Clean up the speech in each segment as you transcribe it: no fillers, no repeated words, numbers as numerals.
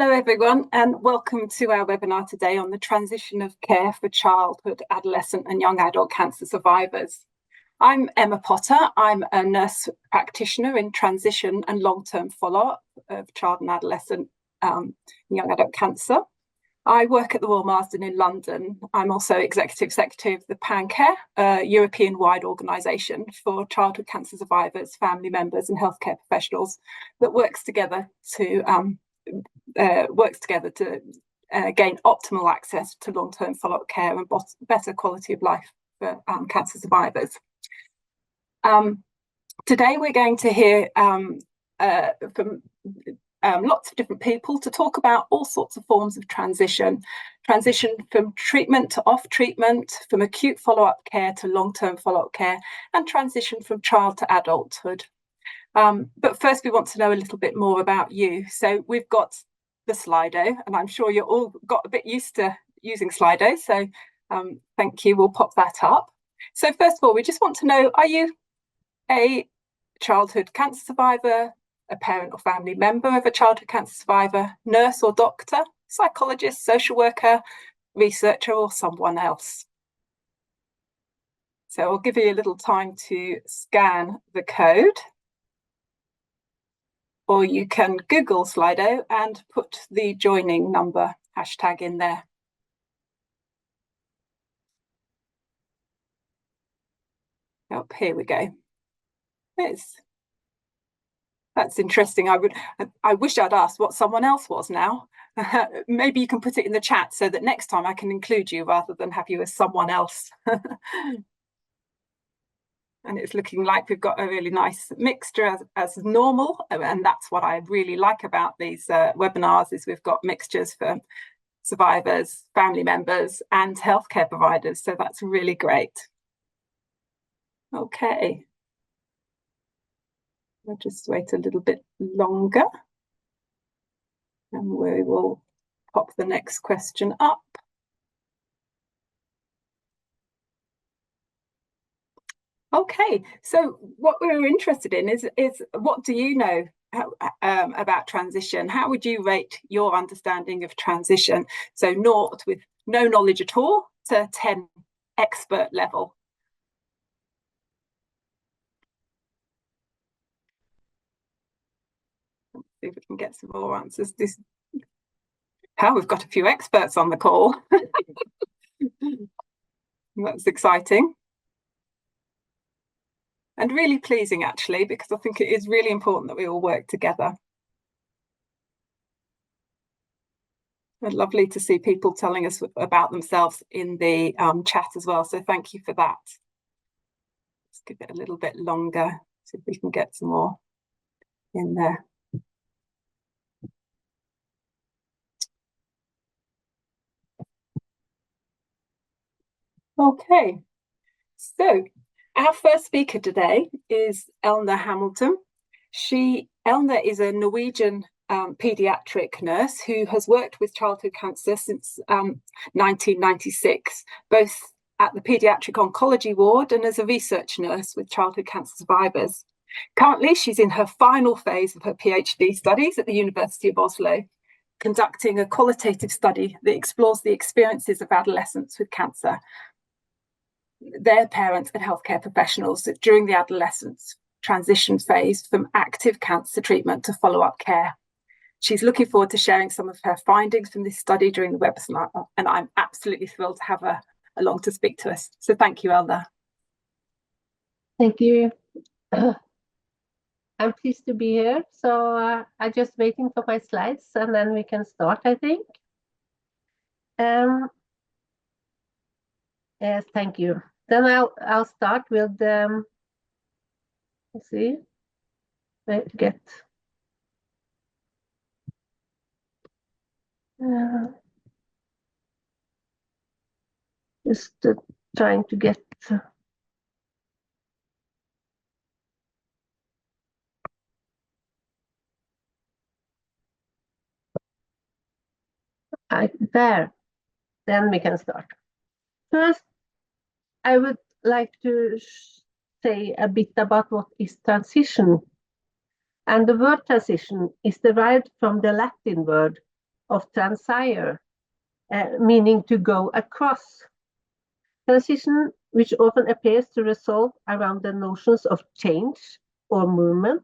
Hello everyone, and welcome to our webinar today on the transition of care for childhood, adolescent and young adult cancer survivors. I'm Emma Potter. I'm a nurse practitioner in transition and long-term follow-up of child and adolescent and young adult cancer. I work at the Royal Marsden in London. I'm also Executive Secretary of the PanCare, a European-wide organisation for childhood cancer survivors, family members and healthcare professionals that works together to gain optimal access to long-term follow-up care and better quality of life for cancer survivors. Today we're going to hear from lots of different people to talk about all sorts of forms of transition from treatment to off treatment, from acute follow-up care to long-term follow-up care, and transition from child to adulthood. But first we want to know a little bit more about you. So we've got the Slido, and I'm sure you all got a bit used to using Slido, so thank you. We'll pop that up. So first of all, we just want to know, are you a childhood cancer survivor, a parent or family member of a childhood cancer survivor, nurse or doctor, psychologist, social worker, researcher, or someone else? So I'll give you a little time to scan the code, or you can Google Slido and put the joining number hashtag in there. Oh, here we go. That's interesting. I wish I'd asked what someone else was now. Maybe you can put it in the chat so that next time I can include you rather than have you as someone else. And it's looking like we've got a really nice mixture as normal. And that's what I really like about these webinars, is we've got mixtures for survivors, family members, and healthcare providers. So that's really great. Okay. We'll just wait a little bit longer. And we will pop the next question up. Okay, so what we're interested in is what do you know about transition? How would you rate your understanding of transition? So 0 with no knowledge at all to 10 expert level. Let's see if we can get some more answers. We've got a few experts on the call. That's exciting. And really pleasing, actually, because I think it is really important that we all work together. And lovely to see people telling us about themselves in the chat as well. So thank you for that. Let's give it a little bit longer, see if we can get some more in there. Okay, so our first speaker today is Elna Hamilton. Elna is a Norwegian paediatric nurse who has worked with childhood cancer since 1996, both at the paediatric oncology ward and as a research nurse with childhood cancer survivors. Currently, she's in her final phase of her PhD studies at the University of Oslo, conducting a qualitative study that explores the experiences of adolescents with cancer, their parents and healthcare professionals during the adolescence transition phase from active cancer treatment to follow-up care. She's looking forward to sharing some of her findings from this study during the webinar, and I'm absolutely thrilled to have her along to speak to us. So thank you, Elna. Thank you. I'm pleased to be here. So I'm just waiting for my slides and then we can start, I think. Yes, thank you. Then I'll start with let's see, get just trying to get there. Then we can start. First, I would like to say a bit about what is transition. And the word transition is derived from the Latin word of transire, meaning to go across. Transition, which often appears to resolve around the notions of change or movement.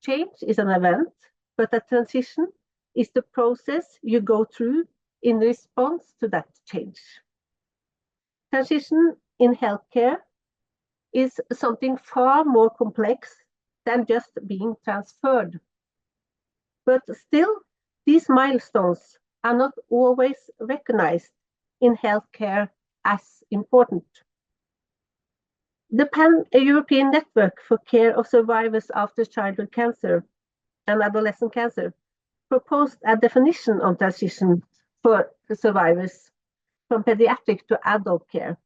Change is an event, but a transition is the process you go through in response to that change. Transition in healthcare is something far more complex than just being transferred. But still, these milestones are not always recognized in healthcare as important. The Pan-European Network for Care of Survivors After Childhood Cancer and Adolescent Cancer proposed a definition of transition for survivors from pediatric to adult care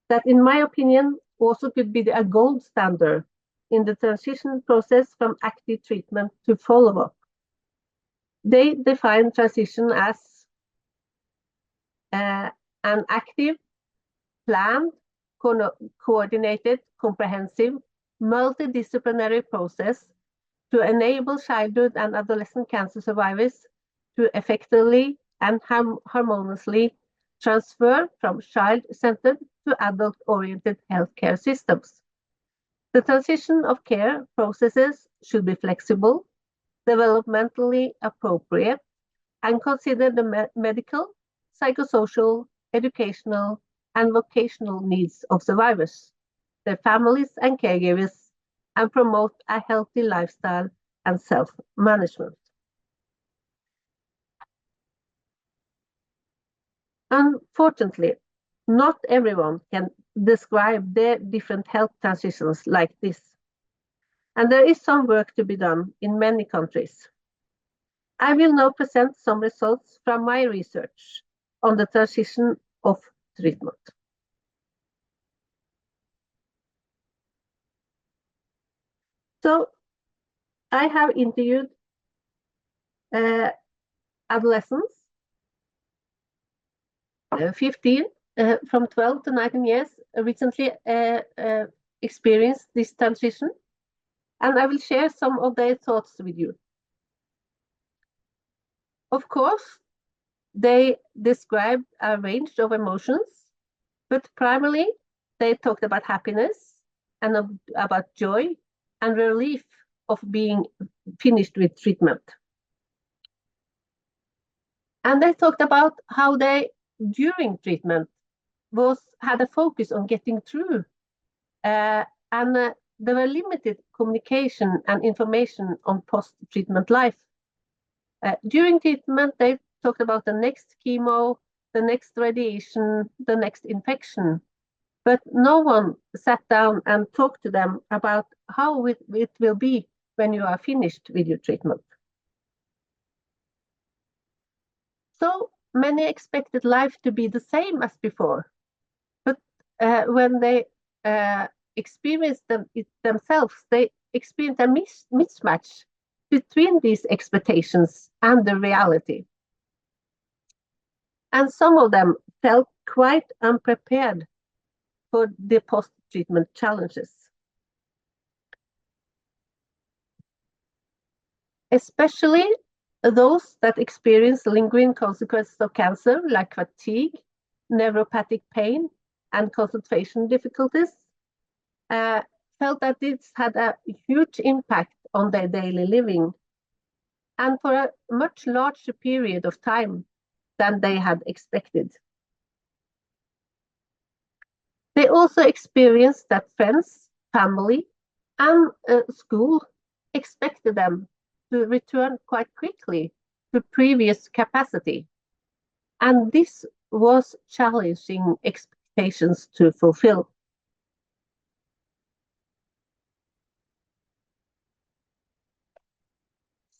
that, in my opinion, also could be a gold standard in the transition process from active treatment to follow-up. They define transition as an active, planned, coordinated, comprehensive, multidisciplinary process to enable childhood and adolescent cancer survivors to effectively and harmoniously transfer from child-centered to adult-oriented healthcare systems. The transition of care processes should be flexible, developmentally appropriate, and consider the medical, psychosocial, educational, and vocational needs of survivors, their families and caregivers, and promote a healthy lifestyle and self-management. Unfortunately, not everyone can describe their different health transitions like this, and there is some work to be done in many countries. I will now present some results from my research on the transition of treatment. So, I have interviewed adolescents, 15, from 12 to 19 years, recently experienced this transition, and I will share some of their thoughts with you. Of course, they described a range of emotions, but primarily they talked about happiness and about joy and relief of being finished with treatment. And they talked about how they, during treatment, had a focus on getting through, and there were limited communication and information on post-treatment life. During treatment, they talked about the next chemo, the next radiation, the next infection, but no one sat down and talked to them about how it will be when you are finished with your treatment. So many expected life to be the same as before, but when they experienced it themselves, they experienced a mismatch between these expectations and the reality. And some of them felt quite unprepared for the post-treatment challenges. Especially those that experience lingering consequences of cancer, like fatigue, neuropathic pain, and concentration difficulties, felt that this had a huge impact on their daily living, and for a much larger period of time than they had expected. They also experienced that friends, family, and school expected them to return quite quickly to previous capacity. And this was challenging expectations to fulfill.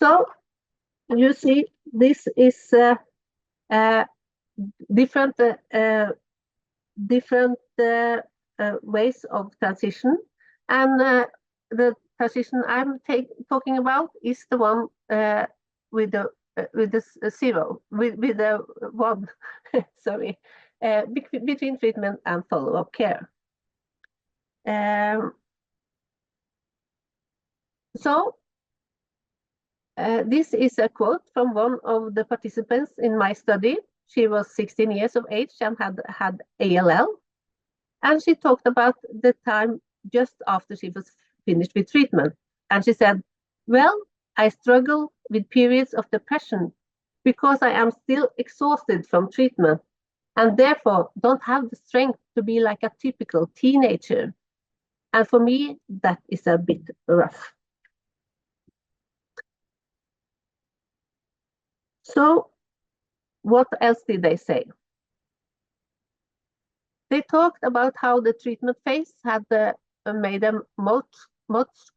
So you see, this is different ways of transition, and the transition I'm talking about is the one with the zero, with the one, sorry, between treatment and follow-up care. So This is a quote from one of the participants in my study. She was 16 years of age and had ALL. And she talked about the time just after she was finished with treatment. And she said, well, I struggle with periods of depression because I am still exhausted from treatment and therefore don't have the strength to be like a typical teenager. And for me, that is a bit rough. So what else did they say? They talked about how the treatment phase had made them much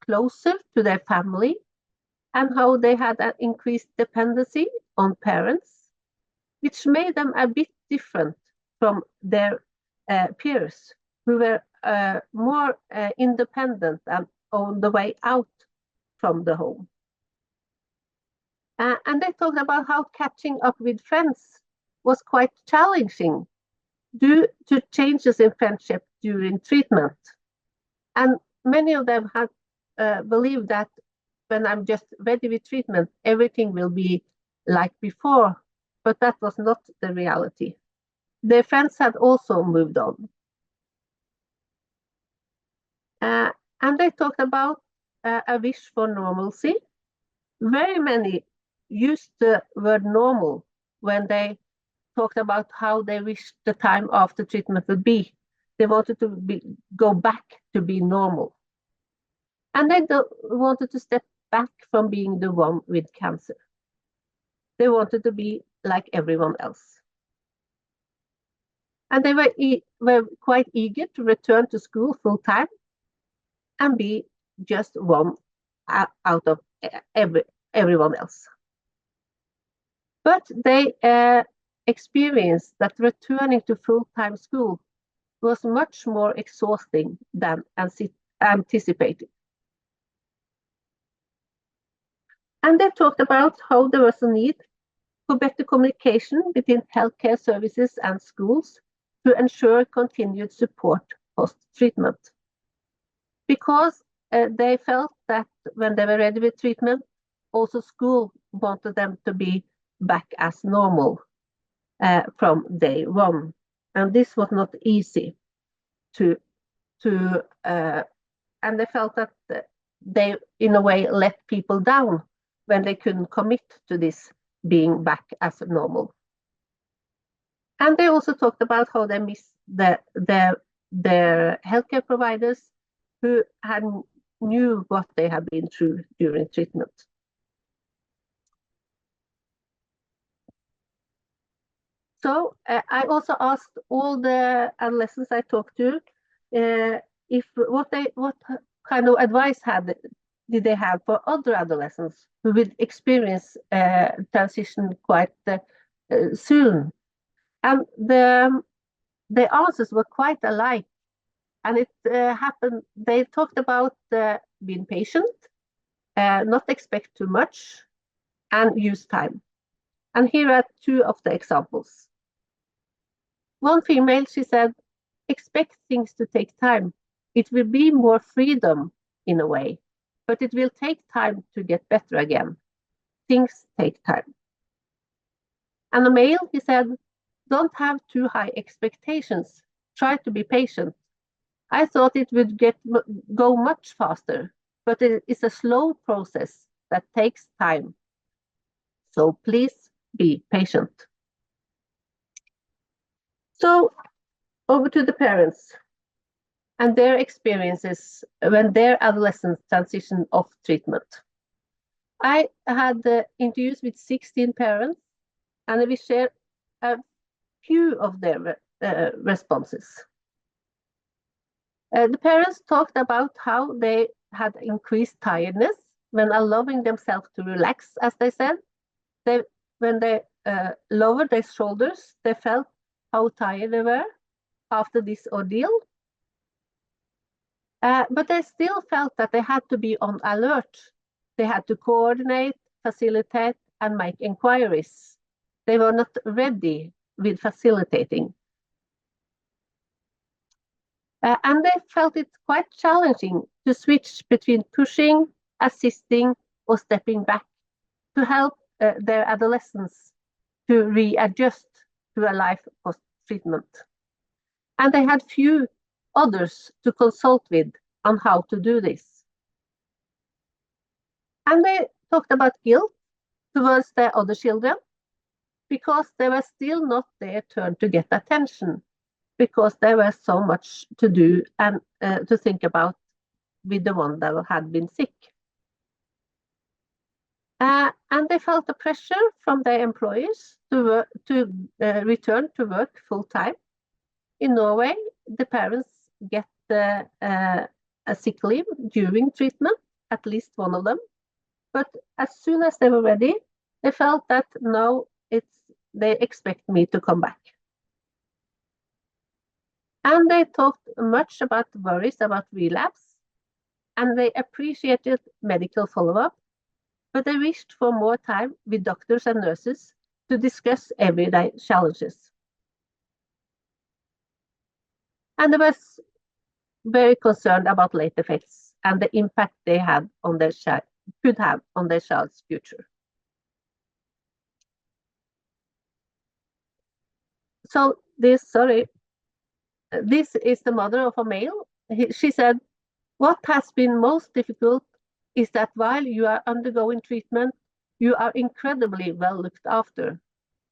closer to their family and how they had an increased dependency on parents, which made them a bit different from their peers who were more independent and on the way out from the home. And they talked about how catching up with friends was quite challenging due to changes in friendship during treatment. And many of them had believed that when I'm just ready with treatment, everything will be like before, but that was not the reality. Their friends had also moved on. And they talked about a wish for normalcy. Very many used the word normal when they talked about how they wished the time after treatment would be. They wanted to go back to be normal. And they wanted to step back from being the one with cancer. They wanted to be like everyone else. And they were quite eager to return to school full time and be just one out of everyone else. But they experienced that returning to full-time school was much more exhausting than anticipated. And they talked about how there was a need for better communication between healthcare services and schools to ensure continued support post-treatment. Because they felt that when they were ready with treatment, also school wanted them to be back as normal from day one. And this was not easy and they felt that they, in a way, let people down when they couldn't commit to this being back as normal. And they also talked about how they missed their healthcare providers who knew what they had been through during treatment. So I also asked all the adolescents I talked to what kind of advice did they have for other adolescents who would experience transition quite soon. And the answers were quite alike. And it happened, they talked about being patient, not expect too much, and use time. And here are two of the examples. One female, she said, expect things to take time. It will be more freedom in a way, but it will take time to get better again. Things take time. And a male, he said, don't have too high expectations. Try to be patient. I thought it would go much faster, but it is a slow process that takes time. So please be patient. So over to the parents and their experiences when their adolescents transitioned off treatment. I had interviews with 16 parents, and we shared a few of their responses. The parents talked about how they had increased tiredness when allowing themselves to relax, as they said. When they lowered their shoulders, they felt how tired they were after this ordeal. But they still felt that they had to be on alert. They had to coordinate, facilitate, and make inquiries. They were not ready with facilitating. And they felt it quite challenging to switch between pushing, assisting, or stepping back to help their adolescents to readjust to a life post-treatment. And they had few others to consult with on how to do this. And they talked about guilt towards their other children because they were still not their turn to get attention, because there was so much to do and to think about with the one that had been sick. And they felt the pressure from their employers to return to work full-time. In Norway, the parents get a sick leave during treatment, at least one of them. But as soon as they were ready, they felt that no, they expect me to come back. And they talked much about worries about relapse, and they appreciated medical follow-up, but they wished for more time with doctors and nurses to discuss everyday challenges. And they were very concerned about late effects and the impact they had on their child, could have on their child's future. So this is the mother of a male. She said, "What has been most difficult is that while you are undergoing treatment, you are incredibly well looked after.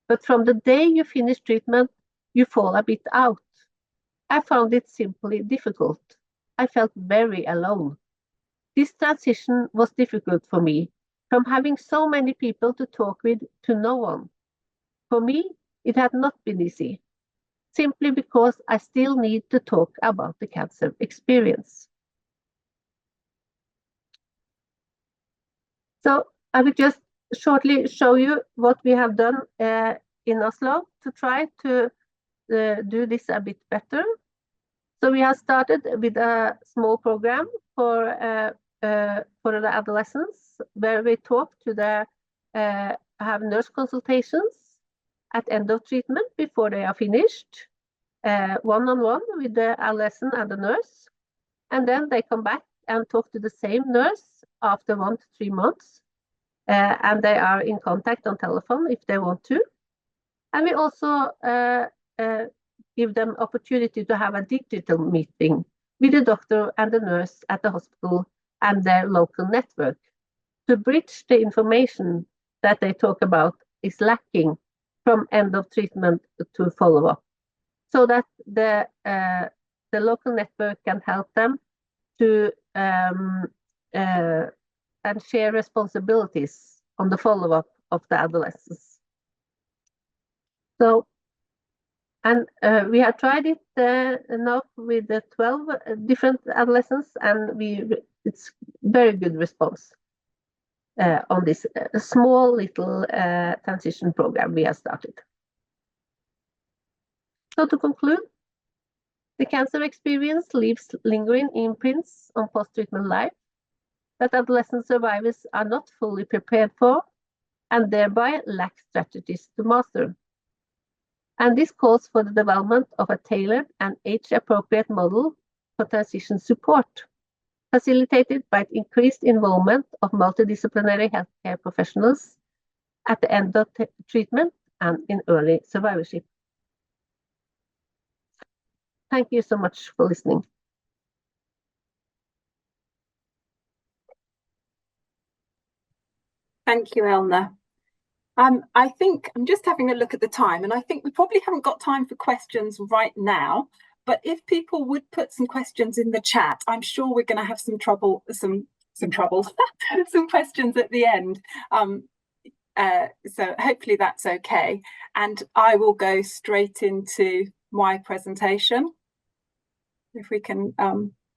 But from the day you finish treatment, you fall a bit out. I found it simply difficult. I felt very alone. This transition was difficult for me, from having so many people to talk with to no one. For me, it had not been easy, simply because I still need to talk about the cancer experience." So I will just shortly show you what we have done in Oslo to try to do this a bit better. So we have started with a small program for the adolescents, where we talk to have nurse consultations at end of treatment before they are finished, one-on-one with the adolescent and the nurse. And then they come back and talk to the same nurse after 1 to 3 months. And they are in contact on telephone if they want to. And we also give them opportunity to have a digital meeting with the doctor and the nurse at the hospital and their local network to bridge the information that they talk about is lacking from end of treatment to follow-up, so that the local network can help them to and share responsibilities on the follow-up of the adolescents. So, and we have tried it now with the 12 different adolescents, and it's very good response on this small little transition program we have started. So to conclude, the cancer experience leaves lingering imprints on post-treatment life that adolescent survivors are not fully prepared for and thereby lack strategies to master. And this calls for the development of a tailored and age-appropriate model for transition support, facilitated by increased involvement of multidisciplinary healthcare professionals at the end of treatment and in early survivorship. Thank you so much for listening. Thank you, Elna. I think I'm just having a look at the time, and I think we probably haven't got time for questions right now. But if people would put some questions in the chat, I'm sure we're going to have some questions at the end. So hopefully that's okay. And I will go straight into my presentation, if we can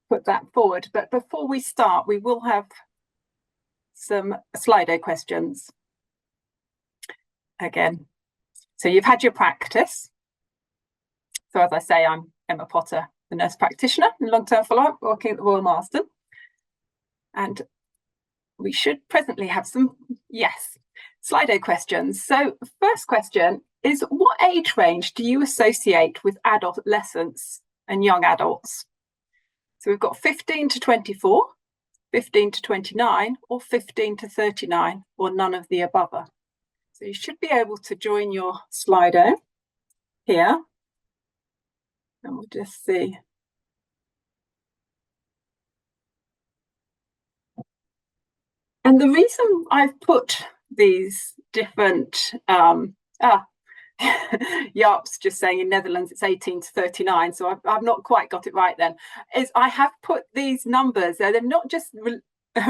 put that forward. But before we start, we will have some Slido questions again. So you've had your practice. So as I say, I'm Emma Potter, the nurse practitioner in long-term follow-up, working at the Royal Marsden. And we should presently have some, yes, Slido questions. So first question is, what age range do you associate with adolescents and young adults? So we've got 15 to 24, 15 to 29, or 15 to 39, or none of the above. So you should be able to join your Slido here. And we'll just see. And the reason I've put these different, Jaap's just saying in Netherlands it's 18 to 39, so I've not quite got it right then, is I have put these numbers, they're not just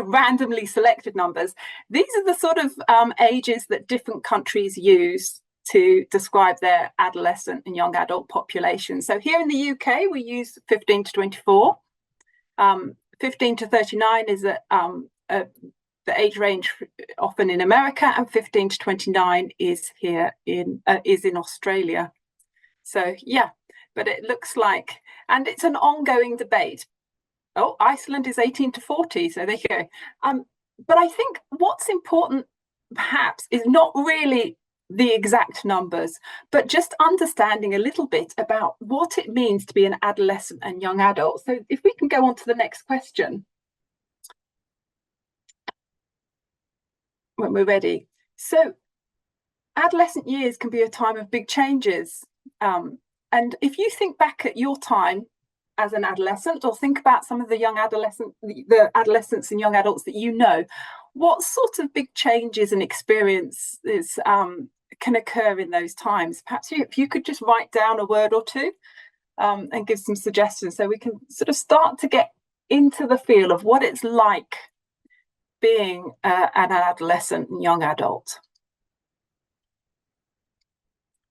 randomly selected numbers. These are the sort of ages that different countries use to describe their adolescent and young adult population. So here in the UK, we use 15 to 24. 15 to 39 is the age range often in America, and 15 to 29 is here in Australia. So yeah, but it looks like, and it's an ongoing debate. Oh, Iceland is 18 to 40, so there you go. But I think what's important perhaps is not really the exact numbers, but just understanding a little bit about what it means to be an adolescent and young adult. So if we can go on to the next question. When we're ready. So adolescent years can be a time of big changes. And if you think back at your time as an adolescent, or think about some of the adolescents and young adults that you know, what sort of big changes and experiences can occur in those times? Perhaps if you could just write down a word or two and give some suggestions, so we can sort of start to get into the feel of what it's like being an adolescent and young adult.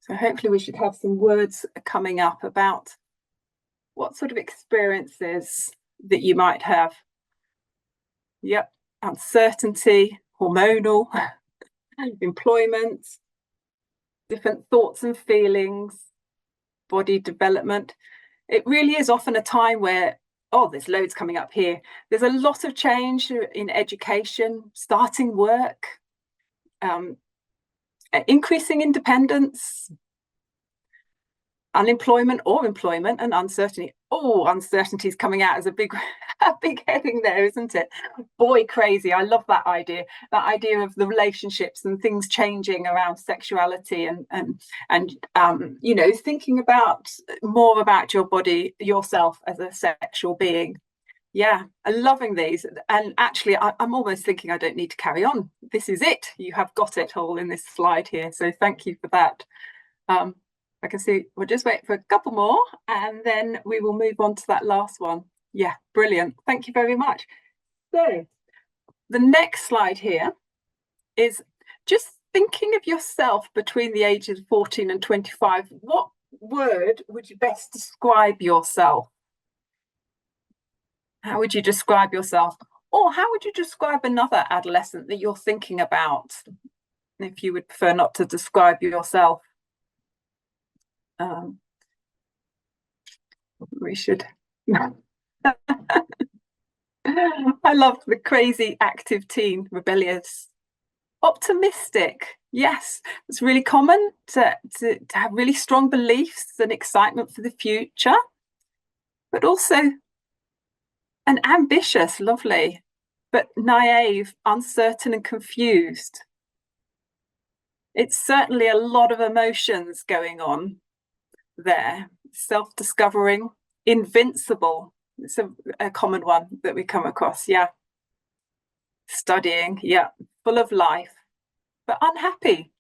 So hopefully we should have some words coming up about what sort of experiences that you might have. Yep, uncertainty, hormonal, employment, different thoughts and feelings, body development. It really is often a time where, oh, there's loads coming up here. There's a lot of change in education, starting work, increasing independence, unemployment or employment, and uncertainty. Oh, uncertainty is coming out as a big heading there, isn't it? Boy, crazy. I love that idea of the relationships and things changing around sexuality and you know, thinking about more about your body, yourself as a sexual being. Yeah, I'm loving these. And actually, I'm almost thinking I don't need to carry on. This is it. You have got it all in this slide here. So thank you for that. I can see we'll just wait for a couple more and then we will move on to that last one. Yeah, brilliant. Thank you very much. So the next slide here is just thinking of yourself between the ages of 14 and 25. What word would you best describe yourself? How would you describe yourself? Or how would you describe another adolescent that you're thinking about, if you would prefer not to describe yourself? We should. I love the crazy, active teen, rebellious, optimistic. Yes, it's really common to have really strong beliefs and excitement for the future, but also an ambitious, lovely, but naive, uncertain and confused. It's certainly a lot of emotions going on there. Self-discovering, invincible. It's a common one that we come across. Yeah. Studying. Yeah. Full of life, but unhappy.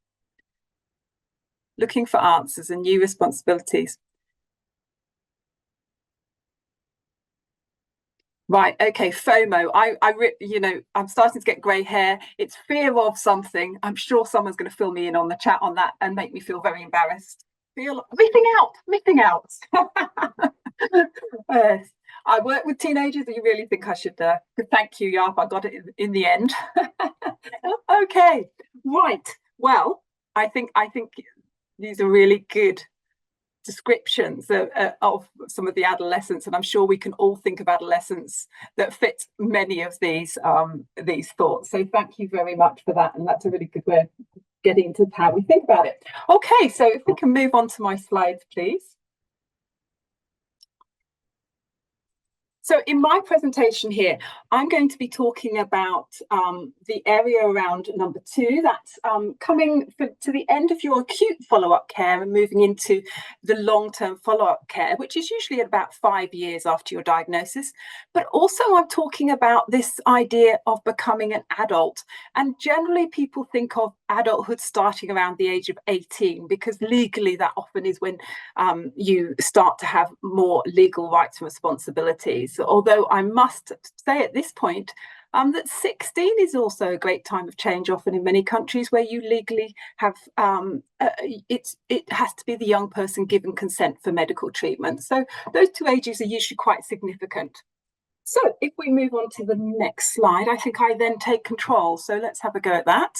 Looking for answers and new responsibilities. Right. Okay. FOMO. You know, I'm starting to get grey hair. It's fear of something. I'm sure someone's going to fill me in on the chat on that and make me feel very embarrassed. Feel missing out. I work with teenagers. You really think I should? Thank you, Jaap. I got it in the end. Okay. Right. Well, I think these are really good descriptions of some of the adolescents, and I'm sure we can all think of adolescents that fit many of these thoughts. So thank you very much for that, and that's a really good way of getting into how we think about it. Okay, so if we can move on to my slides, please. So in my presentation here, I'm going to be talking about the area around number 2, that's coming to the end of your acute follow-up care and moving into the long-term follow-up care, which is usually at about 5 years after your diagnosis. But also I'm talking about this idea of becoming an adult. And generally people think of adulthood starting around the age of 18, because legally that often is when you start to have more legal rights and responsibilities. Although I must say at this point that 16 is also a great time of change, often in many countries where you legally have, it has to be the young person given consent for medical treatment. So those 2 ages are usually quite significant. So if we move on to the next slide, I think I then take control. So let's have a go at that.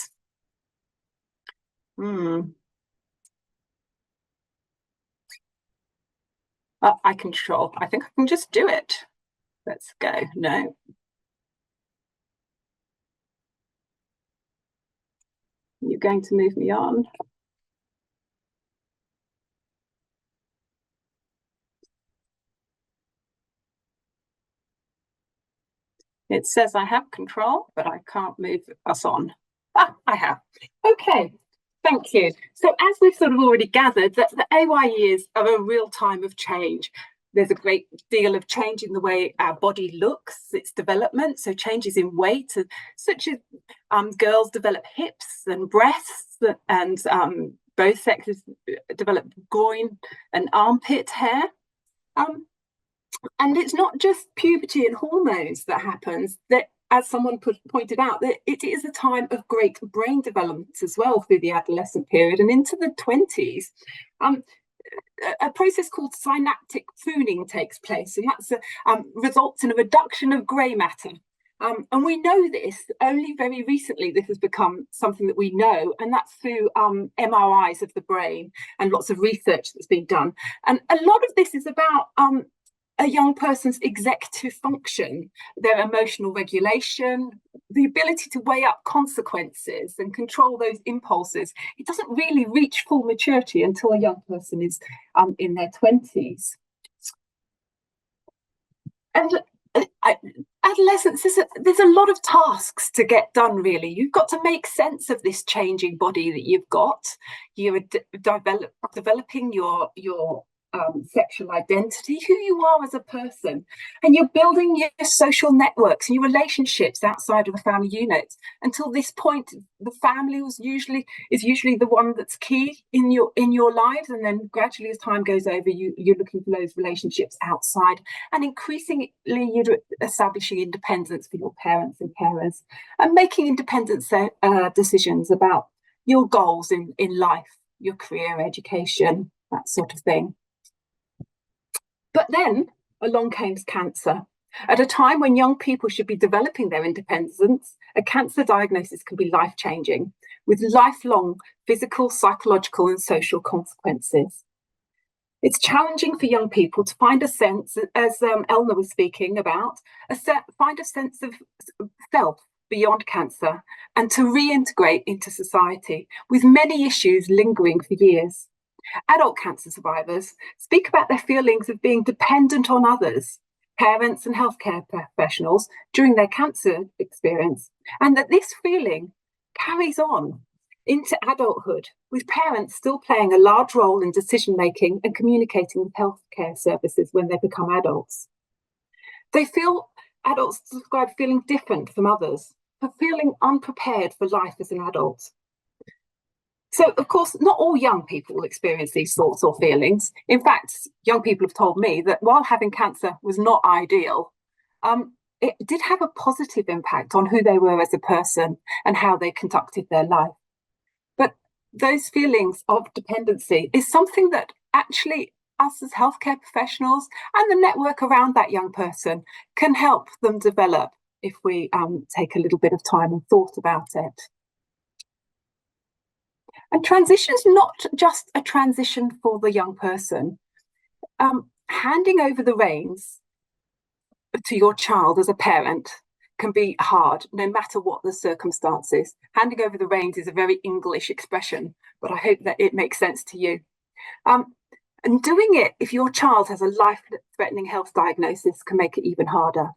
I control. I think I can just do it. Let's go. No. You're going to move me on. It says I have control, but I can't move us on. Ah, I have. Okay, thank you. So as we've sort of already gathered, that the AY years are a real time of change. There's a great deal of change in the way our body looks, its development, so changes in weight, such as girls develop hips and breasts, and both sexes develop groin and armpit hair. And it's not just puberty and hormones that happens, that, as someone pointed out, that it is a time of great brain development as well through the adolescent period and into the 20s. A process called synaptic pruning takes place, and that's results in a reduction of grey matter. And we know this only very recently. This has become something that we know, and that's through MRIs of the brain and lots of research that's been done. And a lot of this is about a young person's executive function, their emotional regulation, the ability to weigh up consequences and control those impulses. It doesn't really reach full maturity until a young person is in their 20s. And adolescence, there's a lot of tasks to get done, really. You've got to make sense of this changing body that you've got. You're developing your sexual identity, who you are as a person, and you're building your social networks and your relationships outside of the family unit. Until this point, the family is usually the one that's key in your lives, and then gradually, as time goes over, you're looking for those relationships outside, and increasingly you're establishing independence for your parents and carers, and making independent decisions about your goals in life, your career, education, that sort of thing. But then along came cancer. At a time when young people should be developing their independence, a cancer diagnosis can be life-changing, with lifelong physical, psychological, and social consequences. It's challenging for young people to find a sense, as Elna was speaking about, find a sense of self beyond cancer, and to reintegrate into society, with many issues lingering for years. Adult cancer survivors speak about their feelings of being dependent on others, parents and healthcare professionals, during their cancer experience, and that this feeling carries on into adulthood, with parents still playing a large role in decision-making and communicating with healthcare services when they become adults. Adults describe feeling different from others, for feeling unprepared for life as an adult. So, of course, not all young people experience these thoughts or feelings. In fact, young people have told me that while having cancer was not ideal, it did have a positive impact on who they were as a person and how they conducted their life. But those feelings of dependency is something that actually us as healthcare professionals and the network around that young person can help them develop if we take a little bit of time and thought about it. And transition is not just a transition for the young person. Handing over the reins to your child as a parent can be hard, no matter what the circumstances. Handing over the reins is a very English expression, but I hope that it makes sense to you. And doing it if your child has a life-threatening health diagnosis can make it even harder.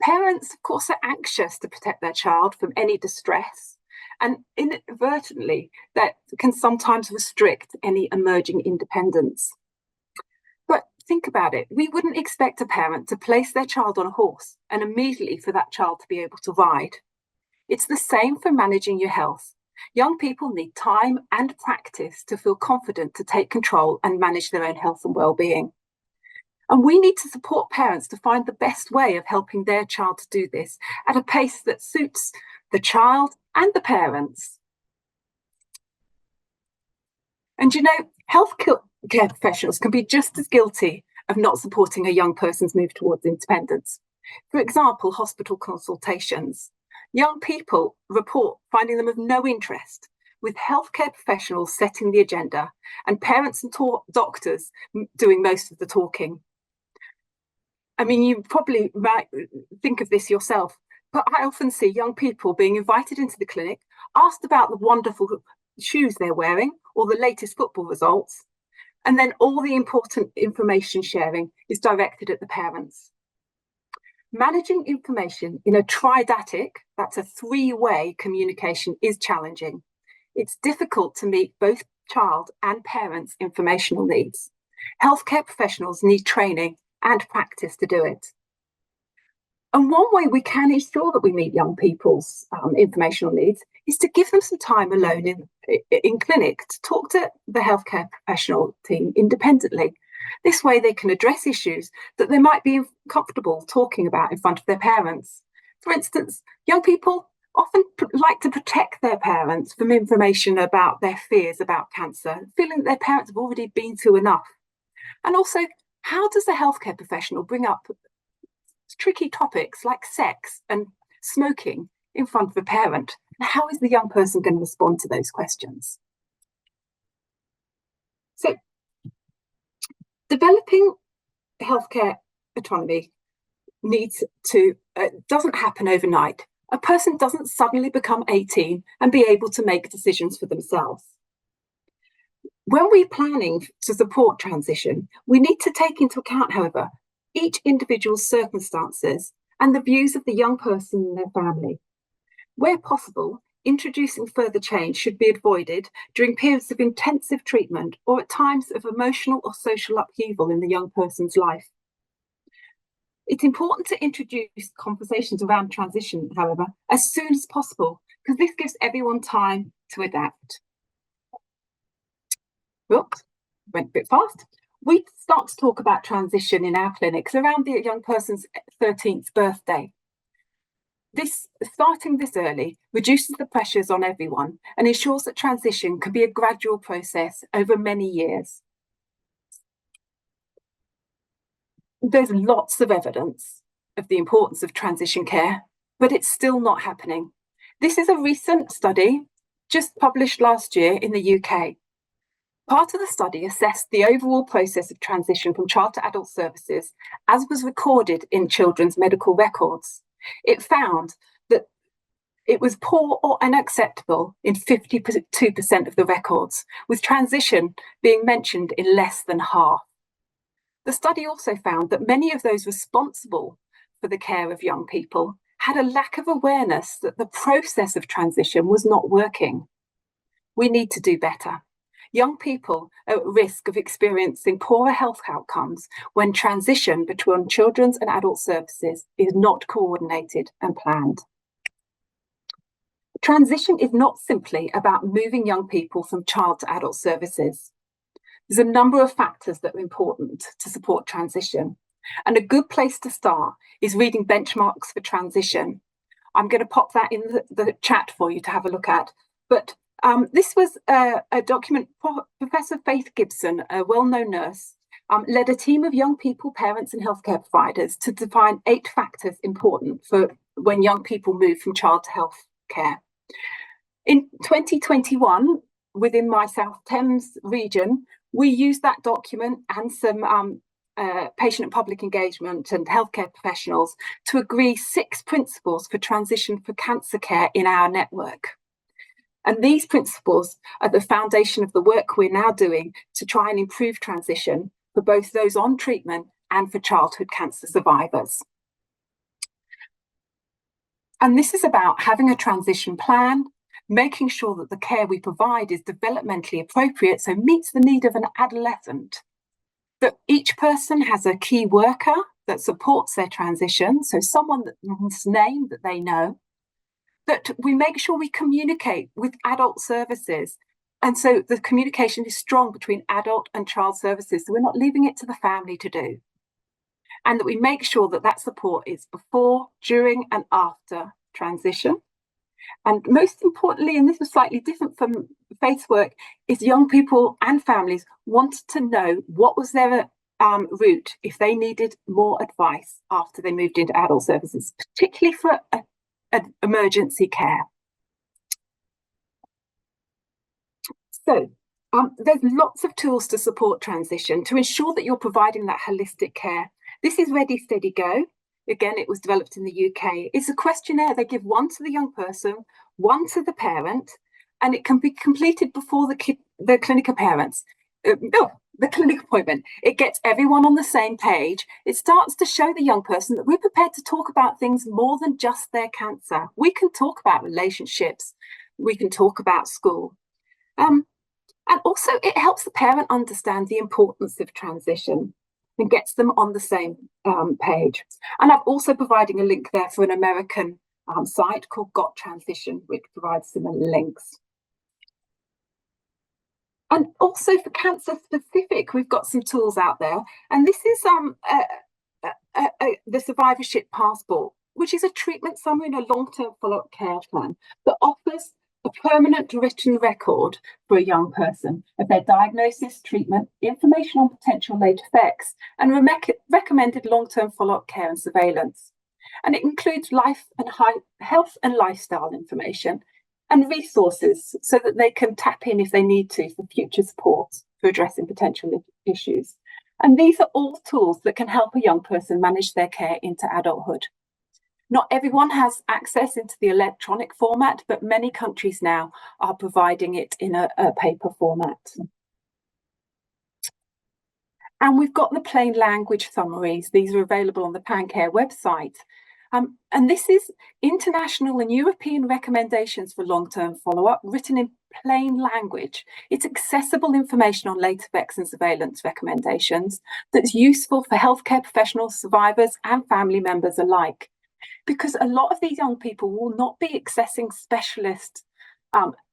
Parents, of course, are anxious to protect their child from any distress, and inadvertently, that can sometimes restrict any emerging independence. But think about it. We wouldn't expect a parent to place their child on a horse and immediately for that child to be able to ride. It's the same for managing your health. Young people need time and practice to feel confident to take control and manage their own health and well-being. And we need to support parents to find the best way of helping their child to do this at a pace that suits the child and the parents. And you know, healthcare professionals can be just as guilty of not supporting a young person's move towards independence. For example, hospital consultations. Young people report finding them of no interest, with healthcare professionals setting the agenda and parents and doctors doing most of the talking. I mean, you probably might think of this yourself, but I often see young people being invited into the clinic, asked about the wonderful shoes they're wearing or the latest football results, and then all the important information sharing is directed at the parents. Managing information in a tridatic, that's a three-way communication, is challenging. It's difficult to meet both child and parents' informational needs. Healthcare professionals need training and practice to do it. And one way we can ensure that we meet young people's informational needs is to give them some time alone in clinic to talk to the healthcare professional team independently. This way they can address issues that they might be comfortable talking about in front of their parents. For instance, young people often like to protect their parents from information about their fears about cancer, feeling that their parents have already been through enough. And also, how does a healthcare professional bring up tricky topics like sex and smoking in front of a parent? And how is the young person going to respond to those questions? So, developing healthcare autonomy doesn't happen overnight. A person doesn't suddenly become 18 and be able to make decisions for themselves. When we're planning to support transition, we need to take into account, however, each individual's circumstances and the views of the young person and their family. Where possible, introducing further change should be avoided during periods of intensive treatment or at times of emotional or social upheaval in the young person's life. It's important to introduce conversations around transition, however, as soon as possible, because this gives everyone time to adapt. Oops, went a bit fast. We start to talk about transition in our clinics around the young person's 13th birthday. Starting this early reduces the pressures on everyone and ensures that transition can be a gradual process over many years. There's lots of evidence of the importance of transition care, but it's still not happening. This is a recent study just published last year in the UK. Part of the study assessed the overall process of transition from child to adult services as was recorded in children's medical records. It found that it was poor or unacceptable in 52% of the records, with transition being mentioned in less than half. The study also found that many of those responsible for the care of young people had a lack of awareness that the process of transition was not working. We need to do better. Young people are at risk of experiencing poorer health outcomes when transition between children's and adult services is not coordinated and planned. Transition is not simply about moving young people from child to adult services. There's a number of factors that are important to support transition, and a good place to start is reading benchmarks for transition. I'm going to pop that in the chat for you to have a look at, but this was a document. Professor Faith Gibson, a well-known nurse, led a team of young people, parents and healthcare providers to define 8 factors important for when young people move from child to health care. In 2021, within my South Thames region, we used that document and some patient and public engagement and healthcare professionals to agree 6 principles for transition for cancer care in our network. And these principles are the foundation of the work we're now doing to try and improve transition for both those on treatment and for childhood cancer survivors. And this is about having a transition plan, making sure that the care we provide is developmentally appropriate, so meets the need of an adolescent, that each person has a key worker that supports their transition, so someone that's name that they know, that we make sure we communicate with adult services. And so the communication is strong between adult and child services, so we're not leaving it to the family to do. And that we make sure that that support is before, during, and after transition. And most importantly, and this was slightly different from Faith's work, is young people and families wanted to know what was their route if they needed more advice after they moved into adult services, particularly for emergency care. So there's lots of tools to support transition to ensure that you're providing that holistic care. This is Ready, Steady, Go. Again, it was developed in the UK. It's a questionnaire. They give one to the young person, one to the parent, and it can be completed before the clinic appearance. The clinic appointment. It gets everyone on the same page. It starts to show the young person that we're prepared to talk about things more than just their cancer. We can talk about relationships. We can talk about school. And also it helps the parent understand the importance of transition and gets them on the same page. And I'm also providing a link there for an American site called Got Transition, which provides similar links. And also for cancer specific, we've got some tools out there. And this is the Survivorship Passport, which is a treatment summary and a long-term follow-up care plan that offers a permanent written record for a young person of their diagnosis, treatment, information on potential late effects, and recommended long-term follow-up care and surveillance. And it includes life and health and lifestyle information and resources so that they can tap in if they need to for future support for addressing potential issues. And these are all tools that can help a young person manage their care into adulthood. Not everyone has access into the electronic format, but many countries now are providing it in a paper format. And we've got the plain language summaries. These are available on the PanCare website. And this is international and European recommendations for long-term follow-up written in plain language. It's accessible information on late effects and surveillance recommendations that's useful for healthcare professionals, survivors, and family members alike. Because a lot of these young people will not be accessing specialist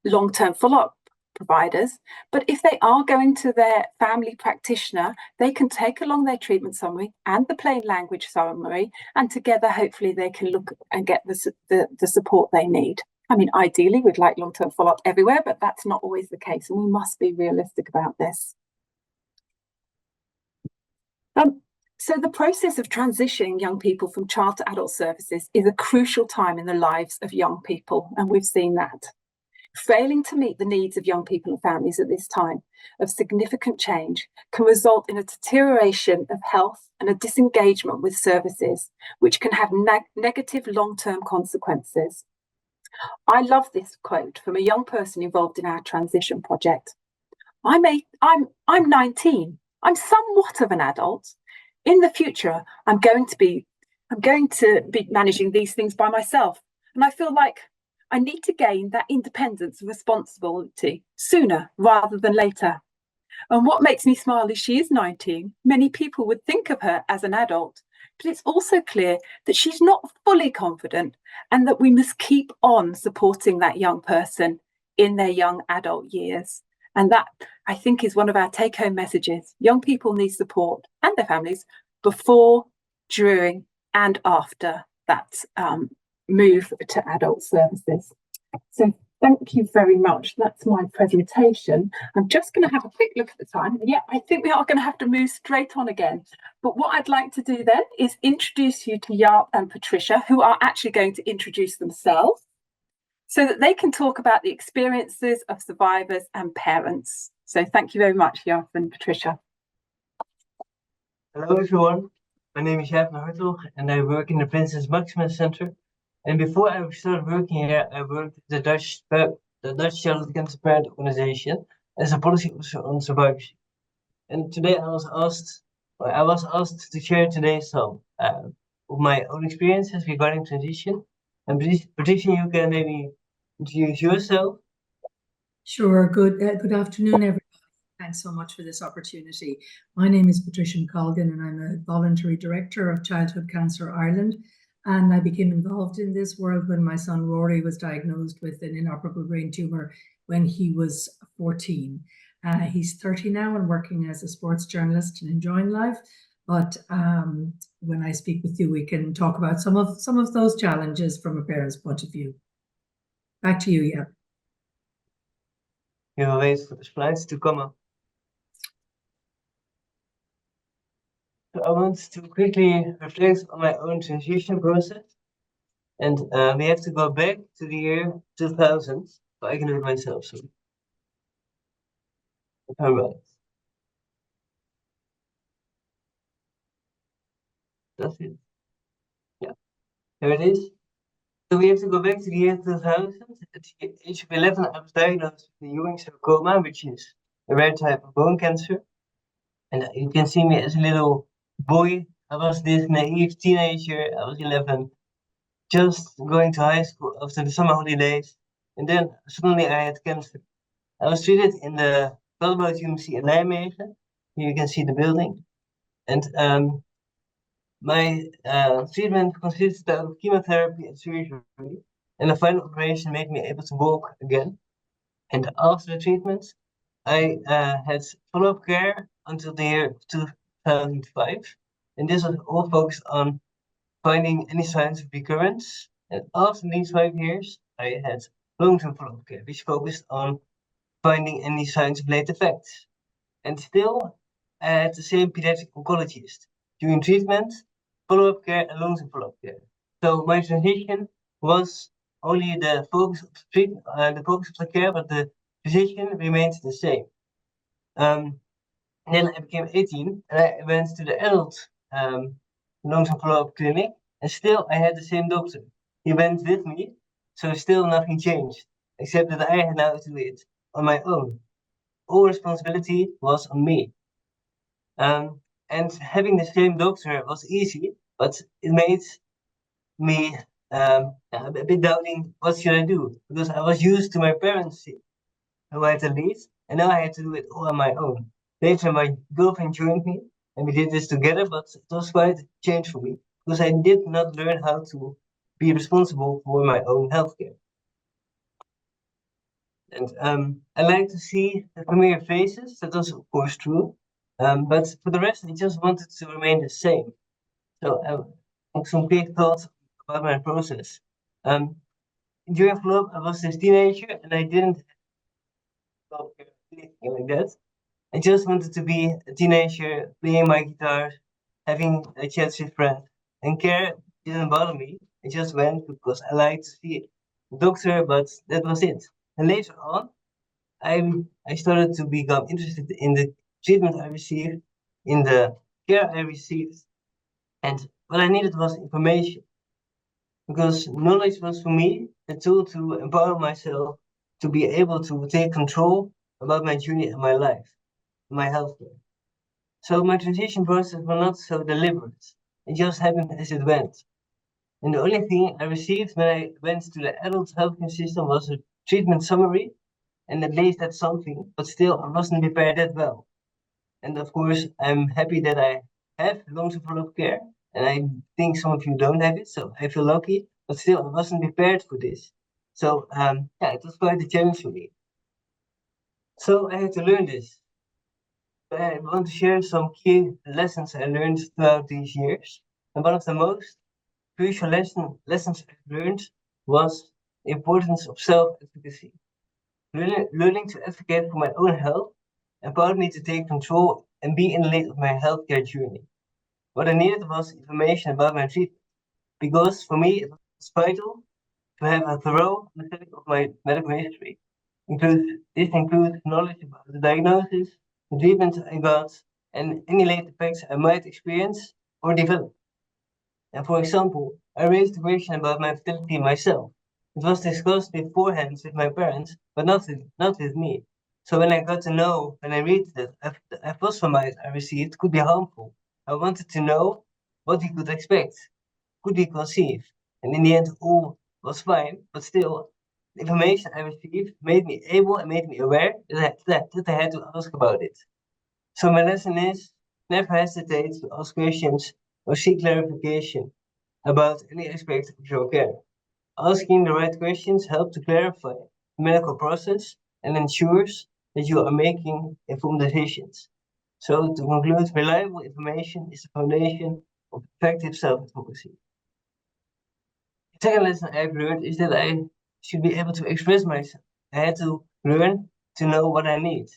long-term follow-up providers, but if they are going to their family practitioner, they can take along their treatment summary and the plain language summary, and together hopefully they can look and get the support they need. I mean, ideally we'd like long-term follow-up everywhere, but that's not always the case, and we must be realistic about this. So the process of transitioning young people from child to adult services is a crucial time in the lives of young people, and we've seen that. Failing to meet the needs of young people and families at this time of significant change can result in a deterioration of health and a disengagement with services, which can have negative long-term consequences. I love this quote from a young person involved in our transition project. I'm 19. I'm somewhat of an adult. In the future, I'm going to be managing these things by myself, and I feel like I need to gain that independence and responsibility sooner rather than later. And what makes me smile is she is 19. Many people would think of her as an adult, but it's also clear that she's not fully confident and that we must keep on supporting that young person in their young adult years. And that, I think, is one of our take-home messages. Young people need support, and their families, before, during, and after that move to adult services. So thank you very much. That's my presentation. I'm just going to have a quick look at the time. Yeah, I think we are going to have to move straight on again. But what I'd like to do then is introduce you to Jaap and Patricia, who are actually going to introduce themselves so that they can talk about the experiences of survivors and parents. So thank you very much, Jaap and Patricia. Hello everyone, my name is Jaap Hartogh and I work in the Princess Maxima Center. And before I started working here, I worked at the Dutch the Dutch Childhood Cancer Parent Organization, as a policy officer on survivorship. And today I was asked to share today some of my own experiences regarding transition. And Patricia, you can maybe introduce yourself. Sure. Good afternoon, everybody. Thanks so much for this opportunity. My name is Patricia McColgan, and I'm a voluntary director of Childhood Cancer Ireland. And I became involved in this world when my son Rory was diagnosed with an inoperable brain tumor when he was 14. He's 30 now and working as a sports journalist and enjoying life. But when I speak with you, we can talk about some of those challenges from a parent's point of view. Back to you, Jaap. We will wait for the slides to come up. So I want to quickly reflect on my own transition process. And we have to go back to the year 2000. So I can do it myself. So all right. That's it. Yeah, here it is. So we have to go back to the year 2000. At the age of 11, I was diagnosed with Ewing sarcoma, which is a rare type of bone cancer. And you can see me as a little boy. I was this naive teenager. I was 11, just going to high school after the summer holidays. And then suddenly I had cancer. I was treated in the Radboud UMC in Nijmegen. Here you can see the building. And my treatment consisted of chemotherapy and surgery. And the final operation made me able to walk again. And after the treatment, I had follow-up care until the year 2005. And this was all focused on finding any signs of recurrence. And after these 5 years, I had long-term follow-up care, which focused on finding any signs of late effects. And still, I had the same pediatric oncologist during treatment, follow-up care, and long-term follow-up care. So my transition was only the focus of treatment, the focus of the care, but the physician remained the same. Then I became 18 and I went to the adult long-term follow-up clinic, and still I had the same doctor. He went with me, so still nothing changed, except that I had now to do it on my own. All responsibility was on me. And having the same doctor was easy, but it made me a bit doubting what should I do, because I was used to my parents who had the lead, and now I had to do it all on my own. Later, my girlfriend joined me, and we did this together, but it was quite a change for me, because I did not learn how to be responsible for my own healthcare. And I like to see the familiar faces. That was, of course, true. But for the rest, I just wanted to remain the same. So some quick thoughts about my process. During follow-up, I was this teenager, and I didn't have anything like that. I just wanted to be a teenager, playing my guitar, having a chat with friends, and care didn't bother me. I just went because I liked to see the doctor, but that was it. And later on, I started to become interested in the treatment I received, in the care I received, and what I needed was information, because knowledge was for me a tool to empower myself to be able to take control about my journey and my life, my healthcare. So my transition process was not so deliberate. It just happened as it went. And the only thing I received when I went to the adult healthcare system was a treatment summary, and at least that's something, but still I wasn't prepared that well. And of course, I'm happy that I have long-term follow-up care, and I think some of you don't have it, so I feel lucky, but still I wasn't prepared for this. So yeah, it was quite a challenge for me. So I had to learn this. I want to share some key lessons I learned throughout these years. And one of the most crucial lessons I learned was the importance of self-advocacy. Learning to advocate for my own health empowered me to take control and be in the lead of my healthcare journey. What I needed was information about my treatment, because for me it was vital to have a thorough understanding of my medical history. This includes knowledge about the diagnosis, the treatment I got, and any late effects I might experience or develop. And for example, I raised the question about my fertility myself, It was discussed beforehand with my parents, but not with me. So when I got to know, when I read that a phosphomide I received could be harmful, I wanted to know what we could expect, could we conceive, and in the end all was fine, but still the information I received made me able and made me aware that I had to ask about it. So my lesson is, never hesitate to ask questions or seek clarification about any aspect of your care. Asking the right questions helps to clarify the medical process and ensures that you are making informed decisions. So to conclude, reliable information is the foundation of effective self-advocacy. The second lesson I've learned is that I should be able to express myself. I had to learn to know what I need.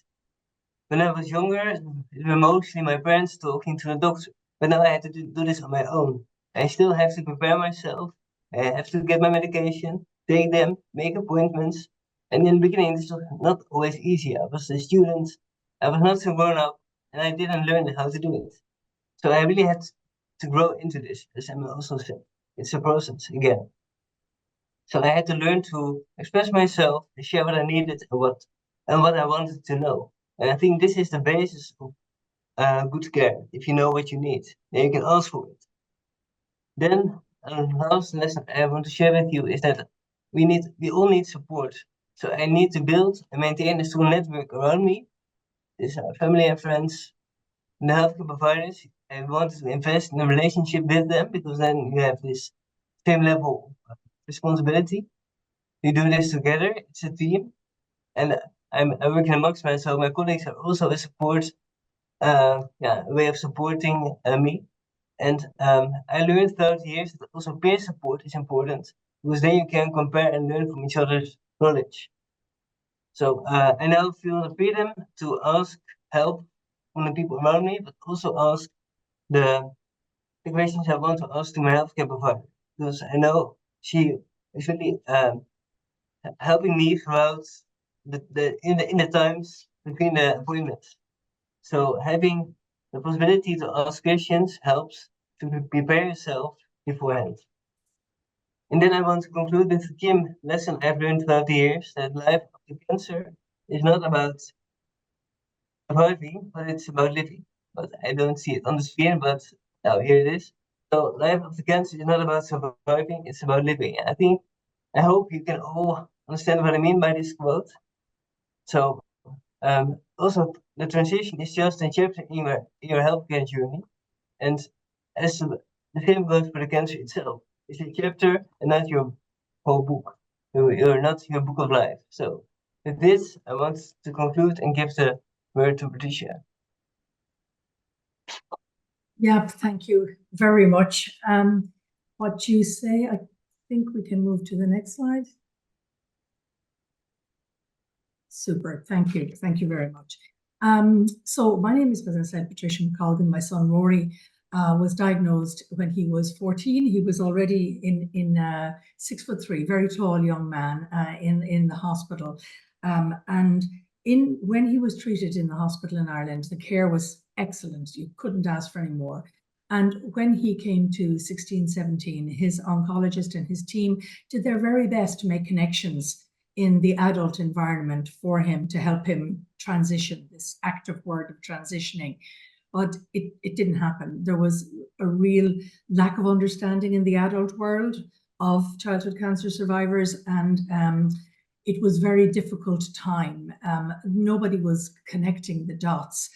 When I was younger, it were mostly my parents talking to the doctor, but now I had to do this on my own. I still have to prepare myself. I have to get my medication, take them, make appointments. And in the beginning, this was not always easy. I was a student, I was not so grown up, and I didn't learn how to do it. So I really had to grow into this, as Emma also said. It's a process again. So I had to learn to express myself, to share what I needed and what I wanted to know. And I think this is the basis of good care. If you know what you need, then you can ask for it. Then last lesson I want to share with you is that we all need support. So I need to build and maintain a strong network around me. This family and friends, and the healthcare providers. I wanted to invest in a relationship with them because then you have this same level of responsibility. We do this together. It's a team, and I work in a Maxman, so my colleagues are also a support, a way of supporting me. And I learned throughout the years that also peer support is important because then you can compare and learn from each other's knowledge. So I now feel the freedom to ask help from the people around me, but also ask the questions I want to ask to my healthcare provider because I know she is really helping me throughout in the times between the appointments. So having the possibility to ask questions helps to prepare yourself beforehand. And then I want to conclude with the key lesson I've learned throughout the years that life after cancer is not about surviving, but it's about living. But I don't see it on the screen, but now here it is. So life after cancer is not about surviving, it's about living. And I hope you can all understand what I mean by this quote. So also the transition is just a chapter in your healthcare journey. And as the same goes for the cancer itself. It's a chapter and not your whole book. You're not your book of life. So with this, I want to conclude and give the word to Patricia. Yeah, thank you very much. What you say, I think we can move to the next slide. Super, thank you. Thank you very much. So my name is, as I said, Patricia McColgan. My son Rory was diagnosed when he was 14. He was already in 6'3", very tall young man in the hospital. And when he was treated in the hospital in Ireland, the care was excellent. You couldn't ask for any more. And when he came to 16, 17, his oncologist and his team did their very best to make connections in the adult environment for him to help him transition, this active word of transitioning. But it didn't happen. There was a real lack of understanding in the adult world of childhood cancer survivors, and it was very difficult time. Nobody was connecting the dots.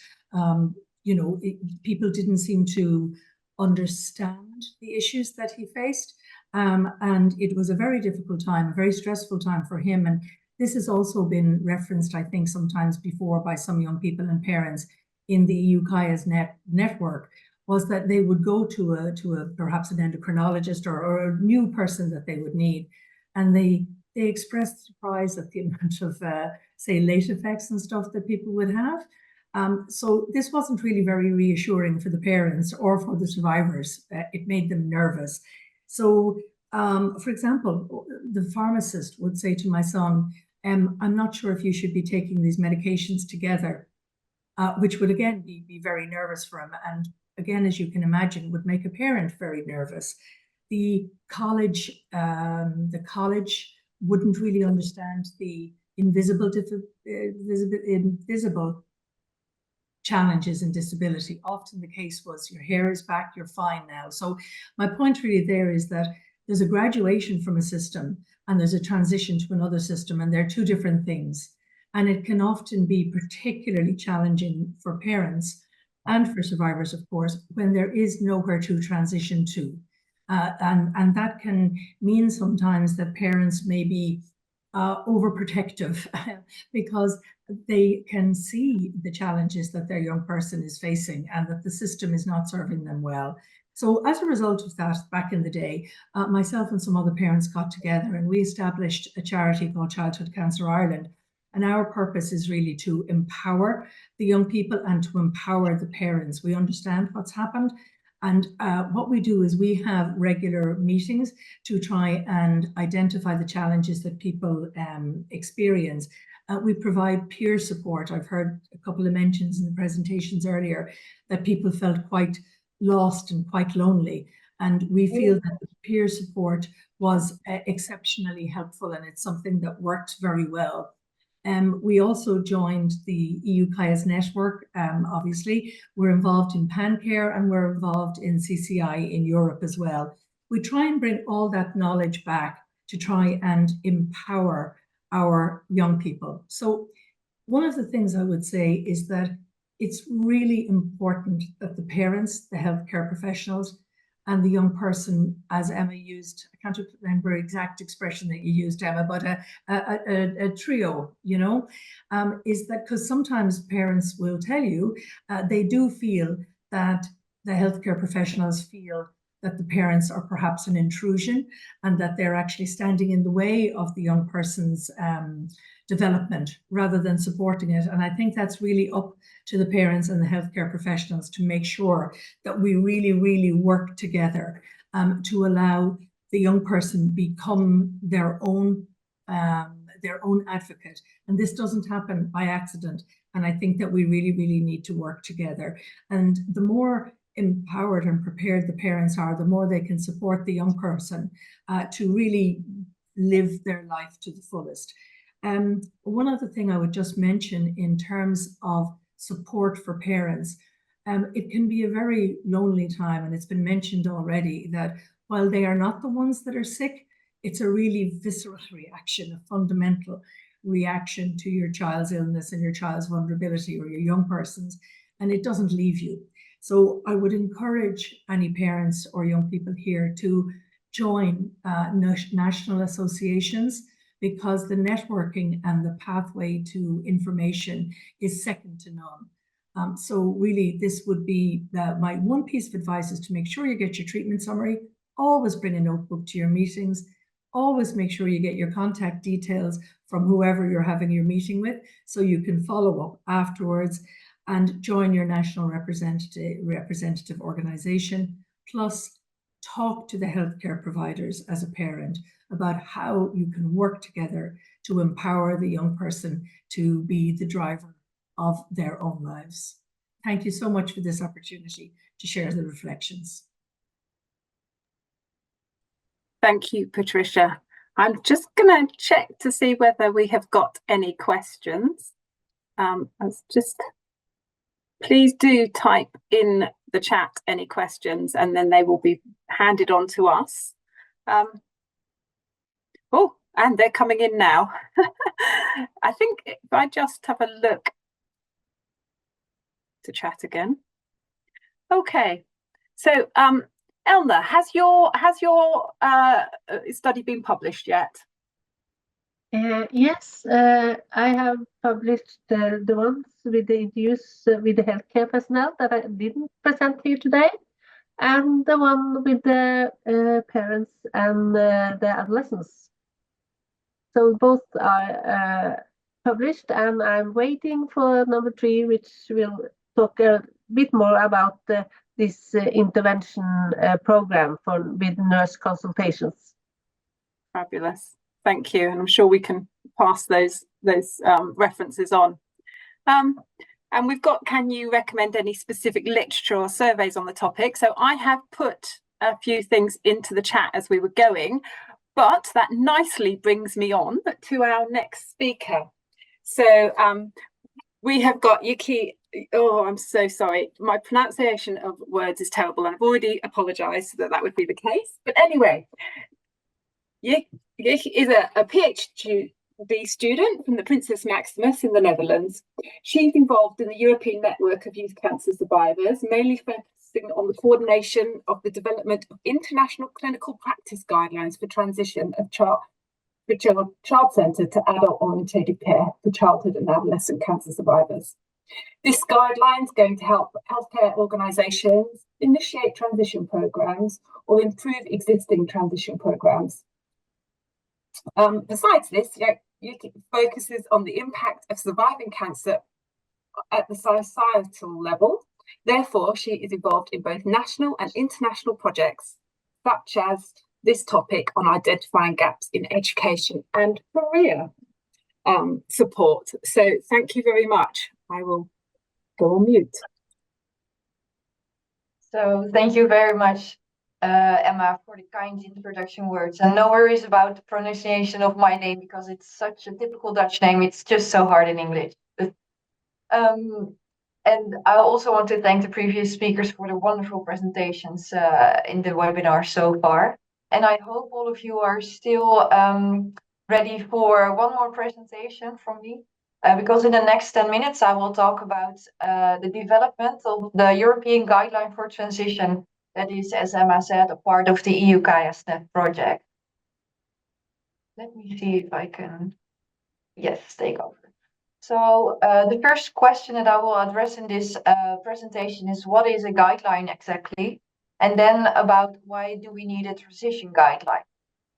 People didn't seem to understand the issues that he faced. And it was a very difficult time, a very stressful time for him. And this has also been referenced, I think, sometimes before by some young people and parents in the EU CAIA's network, was that they would go to a perhaps an endocrinologist or a new person that they would need. And they expressed surprise at the amount of, say, late effects and stuff that people would have. So this wasn't really very reassuring for the parents or for the survivors. It made them nervous. So, for example, the pharmacist would say to my son, I'm not sure if you should be taking these medications together, which would again be very nervous for him. And again, as you can imagine, would make a parent very nervous. The college wouldn't really understand the invisible challenges and disability. Often the case was, your hair is back, you're fine now. So my point really there is that there's a graduation from a system and there's a transition to another system, and they're two different things. And it can often be particularly challenging for parents and for survivors, of course, when there is nowhere to transition to. And that can mean sometimes that parents may be overprotective because they can see the challenges that their young person is facing and that the system is not serving them well. So as a result of that, back in the day, myself and some other parents got together and we established a charity called Childhood Cancer Ireland. And our purpose is really to empower the young people and to empower the parents. We understand what's happened. And what we do is we have regular meetings to try and identify the challenges that people experience. We provide peer support. I've heard a couple of mentions in the presentations earlier that people felt quite lost and quite lonely. And we feel that the peer support was exceptionally helpful, and it's something that worked very well. We also joined the EU CAIAS network, obviously. We're involved in PanCare and we're involved in CCI in Europe as well. We try and bring all that knowledge back to try and empower our young people. So one of the things I would say is that it's really important that the parents, the healthcare professionals, and the young person, as Emma used, I can't remember the exact expression that you used, Emma, but a trio, you know, is that because sometimes parents will tell you they do feel that the healthcare professionals feel that the parents are perhaps an intrusion and that they're actually standing in the way of the young person's development rather than supporting it. And I think that's really up to the parents and the healthcare professionals to make sure that we really, really work together to allow the young person become their own advocate. And this doesn't happen by accident. And I think that we really, really need to work together. And the more empowered and prepared the parents are, the more they can support the young person to really live their life to the fullest. One other thing I would just mention in terms of support for parents, it can be a very lonely time, and it's been mentioned already that while they are not the ones that are sick, it's a really visceral reaction, a fundamental reaction to your child's illness and your child's vulnerability or your young person's, and it doesn't leave you. So I would encourage any parents or young people here to join national associations, because the networking and the pathway to information is second to none. So really, this would be my one piece of advice is to make sure you get your treatment summary. Always bring a notebook to your meetings. Always make sure you get your contact details from whoever you're having your meeting with so you can follow up afterwards, and join your national representative organization. Plus, talk to the healthcare providers as a parent about how you can work together to empower the young person to be the driver of their own lives. Thank you so much for this opportunity to share the reflections. Thank you, Patricia. I'm just going to check to see whether we have got any questions. Please do type in the chat any questions, and then they will be handed on to us. Oh, and they're coming in now. I think if I just have a look to chat again. Okay, so Elna, has your study been published yet? Yes, I have published the ones with the interviews with the healthcare personnel that I didn't present here today, and the one with the parents and the adolescents. So both are published, and I'm waiting for number 3, which will talk a bit more about this intervention program with nurse consultations. Fabulous. Thank you, and I'm sure we can pass those references on. And we've got, can you recommend any specific literature or surveys on the topic? So I have put a few things into the chat as we were going. But that nicely brings me on to our next speaker. So we have got Jikke. Oh, I'm so sorry. My pronunciation of words is terrible, and I've already apologised that would be the case. But anyway, Jikke is a PhD student from the Princess Maximus in the Netherlands. She's involved in the European Network of Youth Cancer Survivors, mainly focusing on the coordination of the development of international clinical practice guidelines for transition of child-centred to adult-orientated care for childhood and adolescent cancer survivors. This guideline is going to help healthcare organisations initiate transition programmes or improve existing transition programmes. Besides this, Jikke focuses on the impact of surviving cancer at the societal level. Therefore, she is involved in both national and international projects, such as this topic on identifying gaps in education and career support. So thank you very much. I will go on mute. So thank you very much, Emma, for the kind introduction words. And no worries about the pronunciation of my name, because it's such a typical Dutch name. It's just so hard in English. And I also want to thank the previous speakers for the wonderful presentations in the webinar so far. And I hope all of you are still ready for one more presentation from me. Because in the next 10 minutes, I will talk about the development of the European Guideline for Transition. That is, as Emma said, a part of the EU CAIASNet project. Let me see if I can, yes, take over. So the first question that I will address in this presentation is, what is a guideline exactly? And then about why do we need a transition guideline?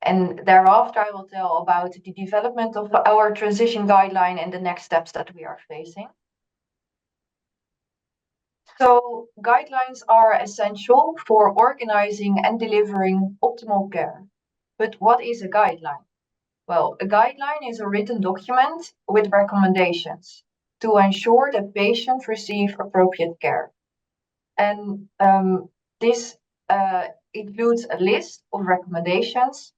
And thereafter, I will tell about the development of our transition guideline and the next steps that we are facing. So guidelines are essential for organizing and delivering optimal care. But what is a guideline? Well, a guideline is a written document with recommendations to ensure that patients receive appropriate care. And this includes a list of recommendations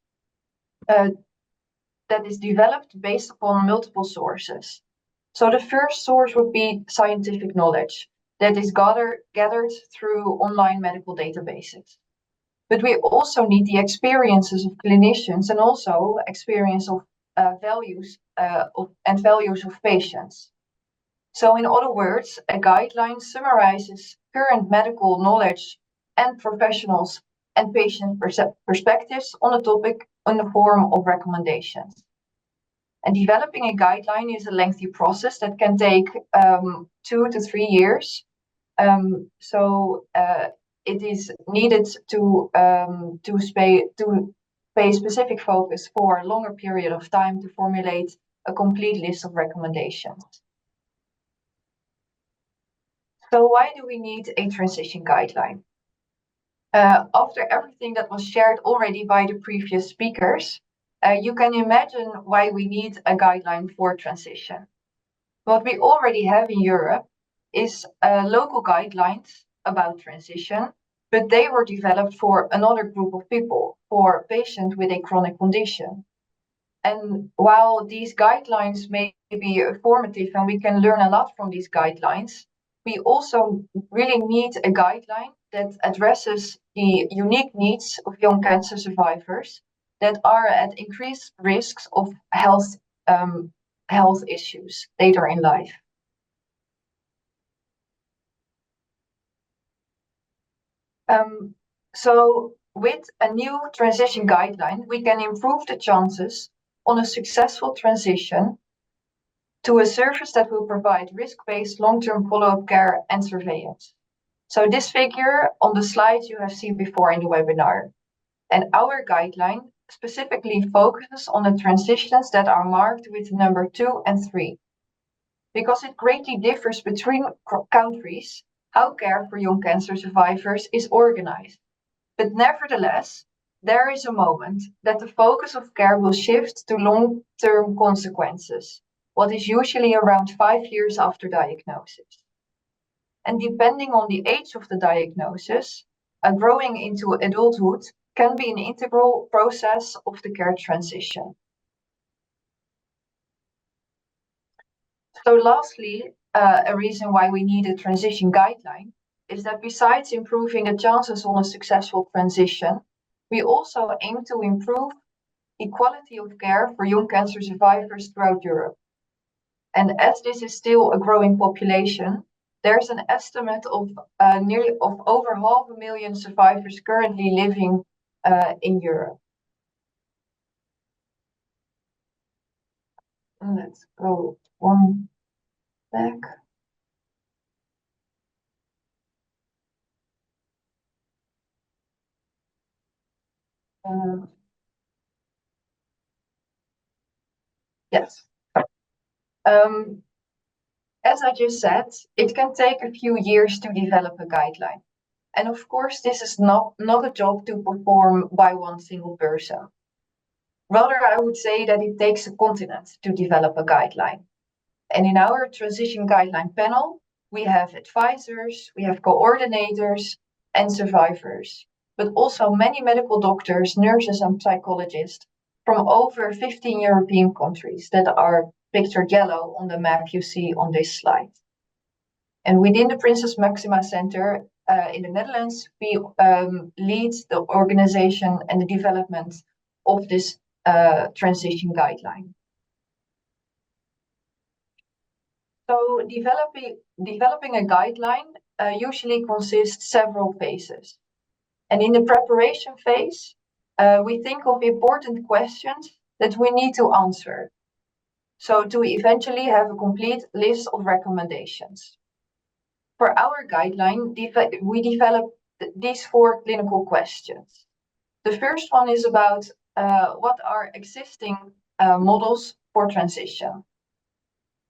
that is developed based upon multiple sources. So the first source would be scientific knowledge that is gathered through online medical databases. But we also need the experiences of clinicians and also experience of values of patients. So in other words, a guideline summarizes current medical knowledge and professionals and patient perspectives on a topic in the form of recommendations. And developing a guideline is a lengthy process that can take 2 to 3 years. It is needed to pay specific focus for a longer period of time to formulate a complete list of recommendations. So why do we need a transition guideline? After everything that was shared already by the previous speakers, you can imagine why we need a guideline for transition. What we already have in Europe is local guidelines about transition, but they were developed for another group of people, for patients with a chronic condition. And while these guidelines may be formative and we can learn a lot from these guidelines, we also really need a guideline that addresses the unique needs of young cancer survivors that are at increased risks of health issues later in life. So with a new transition guideline, we can improve the chances on a successful transition to a service that will provide risk-based long-term follow-up care and surveillance. So this figure on the slide you have seen before in the webinar. And our guideline specifically focuses on the transitions that are marked with number 2 and 3. Because it greatly differs between countries how care for young cancer survivors is organized. But nevertheless, there is a moment that the focus of care will shift to long-term consequences, what is usually around 5 years after diagnosis. And depending on the age of the diagnosis, growing into adulthood can be an integral process of the care transition. So lastly, a reason why we need a transition guideline is that besides improving the chances on a successful transition, we also aim to improve equality of care for young cancer survivors throughout Europe. And as this is still a growing population, there's an estimate of over 500,000 survivors currently living in Europe. And let's go one back. Yes. As I just said, it can take a few years to develop a guideline. And of course, this is not a job to perform by one single person. Rather, I would say that it takes a continent to develop a guideline. And in our transition guideline panel, we have advisors, we have coordinators, and survivors, but also many medical doctors, nurses, and psychologists from over 15 European countries that are pictured yellow on the map you see on this slide. And within the Princess Maxima Center in the Netherlands, we lead the organization and the development of this transition guideline. So developing a guideline usually consists several phases. And in the preparation phase, we think of important questions that we need to answer. So to eventually have a complete list of recommendations. For our guideline, we developed these 4 clinical questions. The first one is about what are existing models for transition.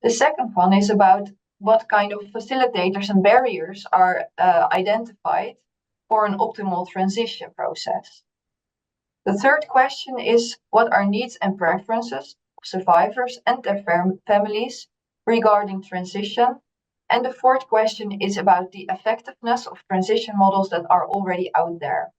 The second one is about what kind of facilitators and barriers are identified for an optimal transition process. The third question is what are needs and preferences of survivors and their families regarding transition. And the fourth question is about the effectiveness of transition models that are already out there.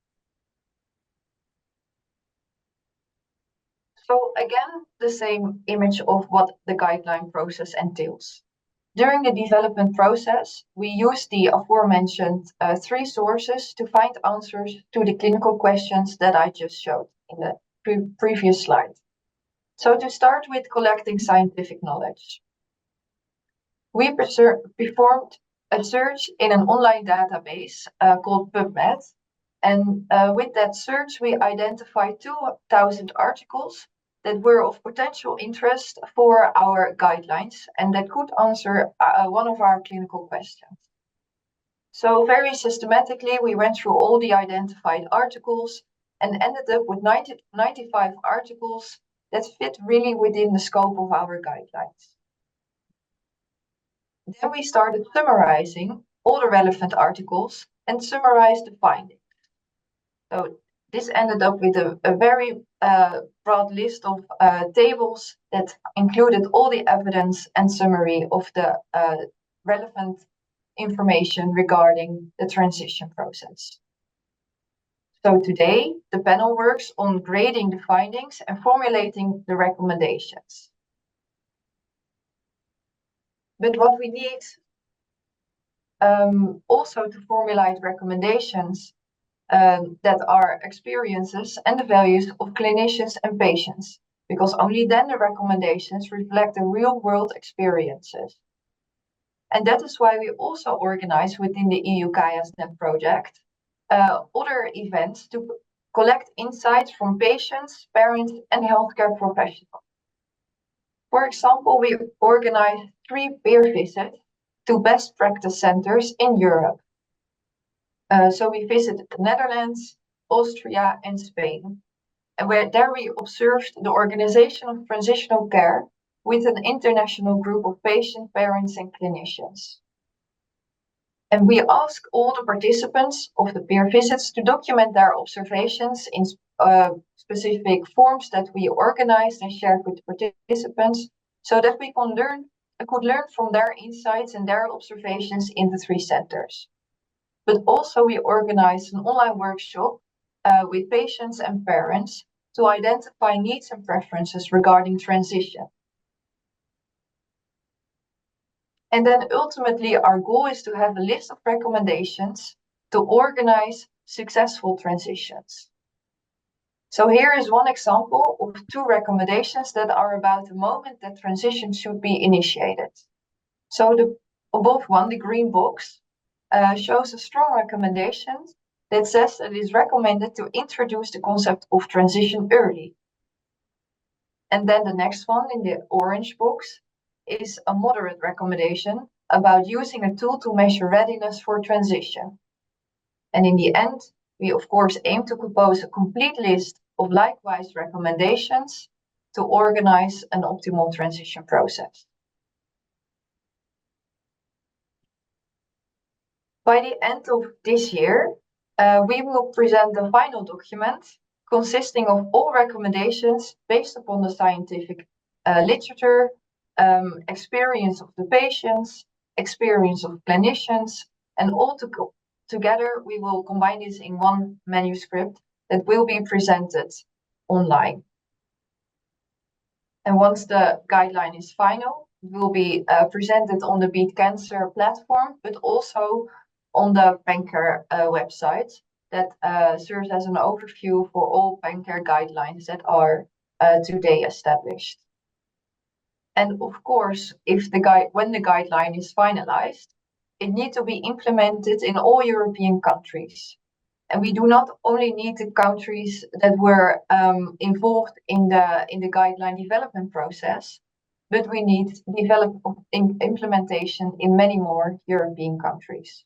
So again, the same image of what the guideline process entails. During the development process, we use the aforementioned 3 sources to find answers to the clinical questions that I just showed in the previous slide. So to start with collecting scientific knowledge. We performed a search in an online database called PubMed. And with that search, we identified 2,000 articles that were of potential interest for our guidelines and that could answer one of our clinical questions. So very systematically, we went through all the identified articles and ended up with 95 articles that fit really within the scope of our guidelines. Then we started summarizing all the relevant articles and summarized the findings. So this ended up with a very broad list of tables that included all the evidence and summary of the relevant information regarding the transition process. So today, the panel works on grading the findings and formulating the recommendations. But what we need also to formulate recommendations that are experiences and the values of clinicians and patients, because only then the recommendations reflect the real-world experiences. And that is why we also organize within the EU CAIASnet project other events to collect insights from patients, parents, and healthcare professionals. For example, we organized 3 peer visits to best practice centers in Europe. So we visited the Netherlands, Austria, and Spain, and there we observed the organization of transitional care with an international group of patients, parents, and clinicians. And we asked all the participants of the peer visits to document their observations in specific forms that we organized and shared with the participants, so that we could learn from their insights and their observations in the 3 centers. But also we organized an online workshop with patients and parents to identify needs and preferences regarding transition. And then ultimately, our goal is to have a list of recommendations to organize successful transitions. So here is one example of 2 recommendations that are about the moment that transition should be initiated. So the above one, the green box, shows a strong recommendation that says that it is recommended to introduce the concept of transition early. And then the next one in the orange box is a moderate recommendation about using a tool to measure readiness for transition. And in the end, we of course aim to propose a complete list of likewise recommendations to organize an optimal transition process. By the end of this year, we will present the final document consisting of all recommendations based upon the scientific literature, experience of the patients, experience of clinicians, and all together we will combine this in one manuscript that will be presented online. And once the guideline is final, it will be presented on the Beat Cancer platform, but also on the PanCare website that serves as an overview for all PanCare guidelines that are today established. And of course, when the guideline is finalized, it needs to be implemented in all European countries. And we do not only need the countries that were involved in the guideline development process, but we need implementation in many more European countries.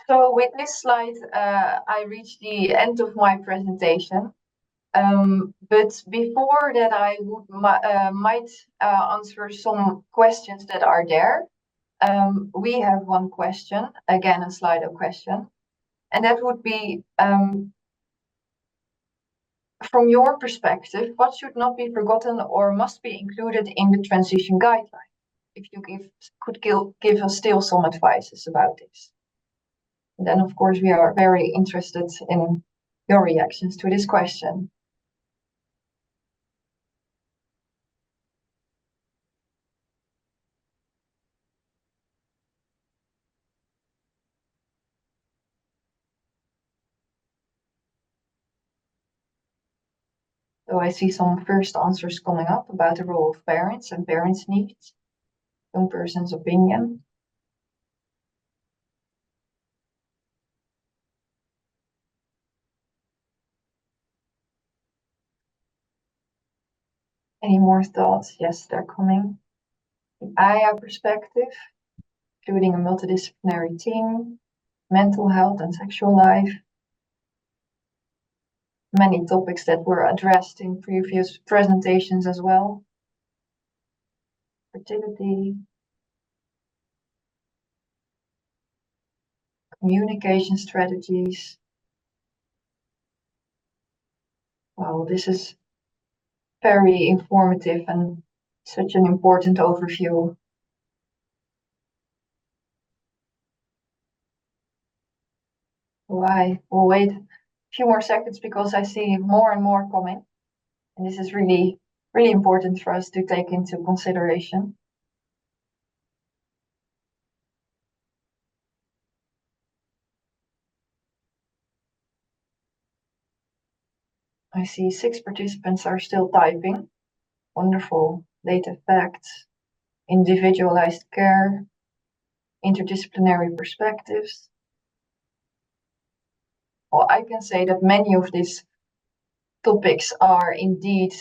So with this slide, I reached the end of my presentation. But before that, I would might answer some questions that are there. We have one question, again, a Slido question, and that would be, from your perspective, what should not be forgotten or must be included in the transition guideline? If you could give us still some advices about this. And then, of course, we are very interested in your reactions to this question. So I see some first answers coming up about the role of parents and parents' needs, young person's opinion. Any more thoughts? Yes, they're coming. The AYA perspective, including a multidisciplinary team, mental health and sexual life. Many topics that were addressed in previous presentations as well. Fertility, communication strategies. Well, this is very informative and such an important overview. So I will wait a few more seconds because I see more and more coming. And this is really, really important for us to take into consideration. I see 6 participants are still typing. Wonderful. Data facts, individualized care, interdisciplinary perspectives. Well, I can say that many of these topics are indeed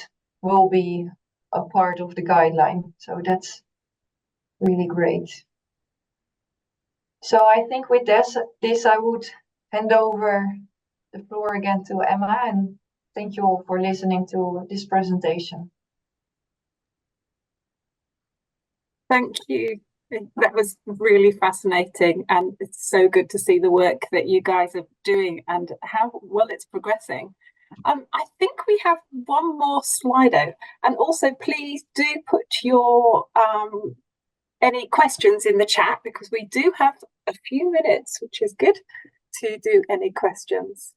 will be a part of the guideline. So that's really great. So I think with this I would hand over the floor again to Emma, and thank you all for listening to this presentation. Thank you. That was really fascinating, and it's so good to see the work that you guys are doing and how well it's progressing. I think we have one more Slido, and also please do put your any questions in the chat because we do have a few minutes, which is good. to do any questions.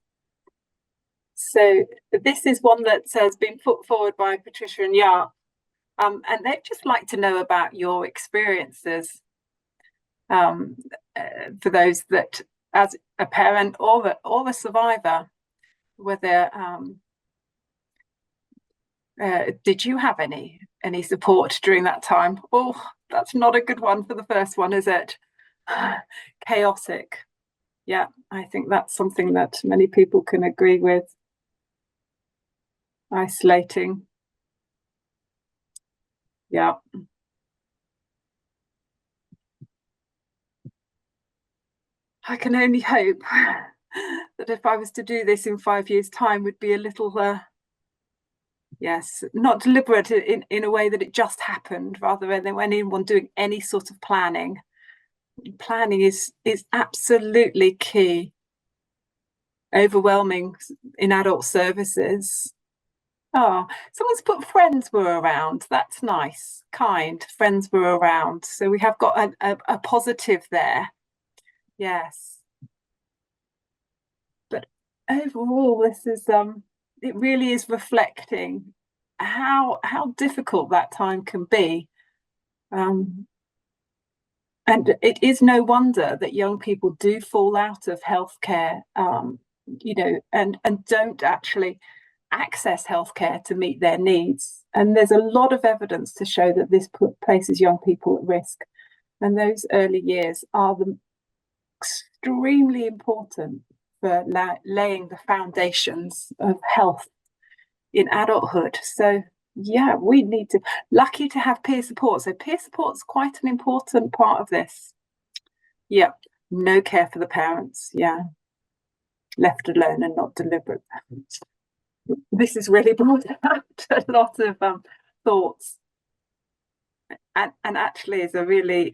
So this is one that has been put forward by Patricia and Jaap, and they'd just like to know about your experiences for those that, as a parent or the survivor, whether did you have any support during that time? Oh, that's not a good one for the first one, is it? Chaotic. Yeah, I think that's something that many people can agree with. Isolating. Yeah. I can only hope that if I was to do this in 5 years' time, would be a little, yes, not deliberate in a way that it just happened, rather than anyone doing any sort of planning. Planning is absolutely key. Overwhelming in adult services. Oh, someone's put friends were around. That's nice, kind. Friends were around. So we have got a positive there. Yes. But overall, this is it really is reflecting how difficult that time can be. And it is no wonder that young people do fall out of healthcare, you know, and don't actually access healthcare to meet their needs. And there's a lot of evidence to show that this places young people at risk. And those early years are extremely important for laying the foundations of health in adulthood. So yeah, we need to, lucky to have peer support. So peer support is quite an important part of this. Yeah, no care for the parents. Yeah, left alone and not deliberate. This is really brought out a lot of thoughts, and actually is a really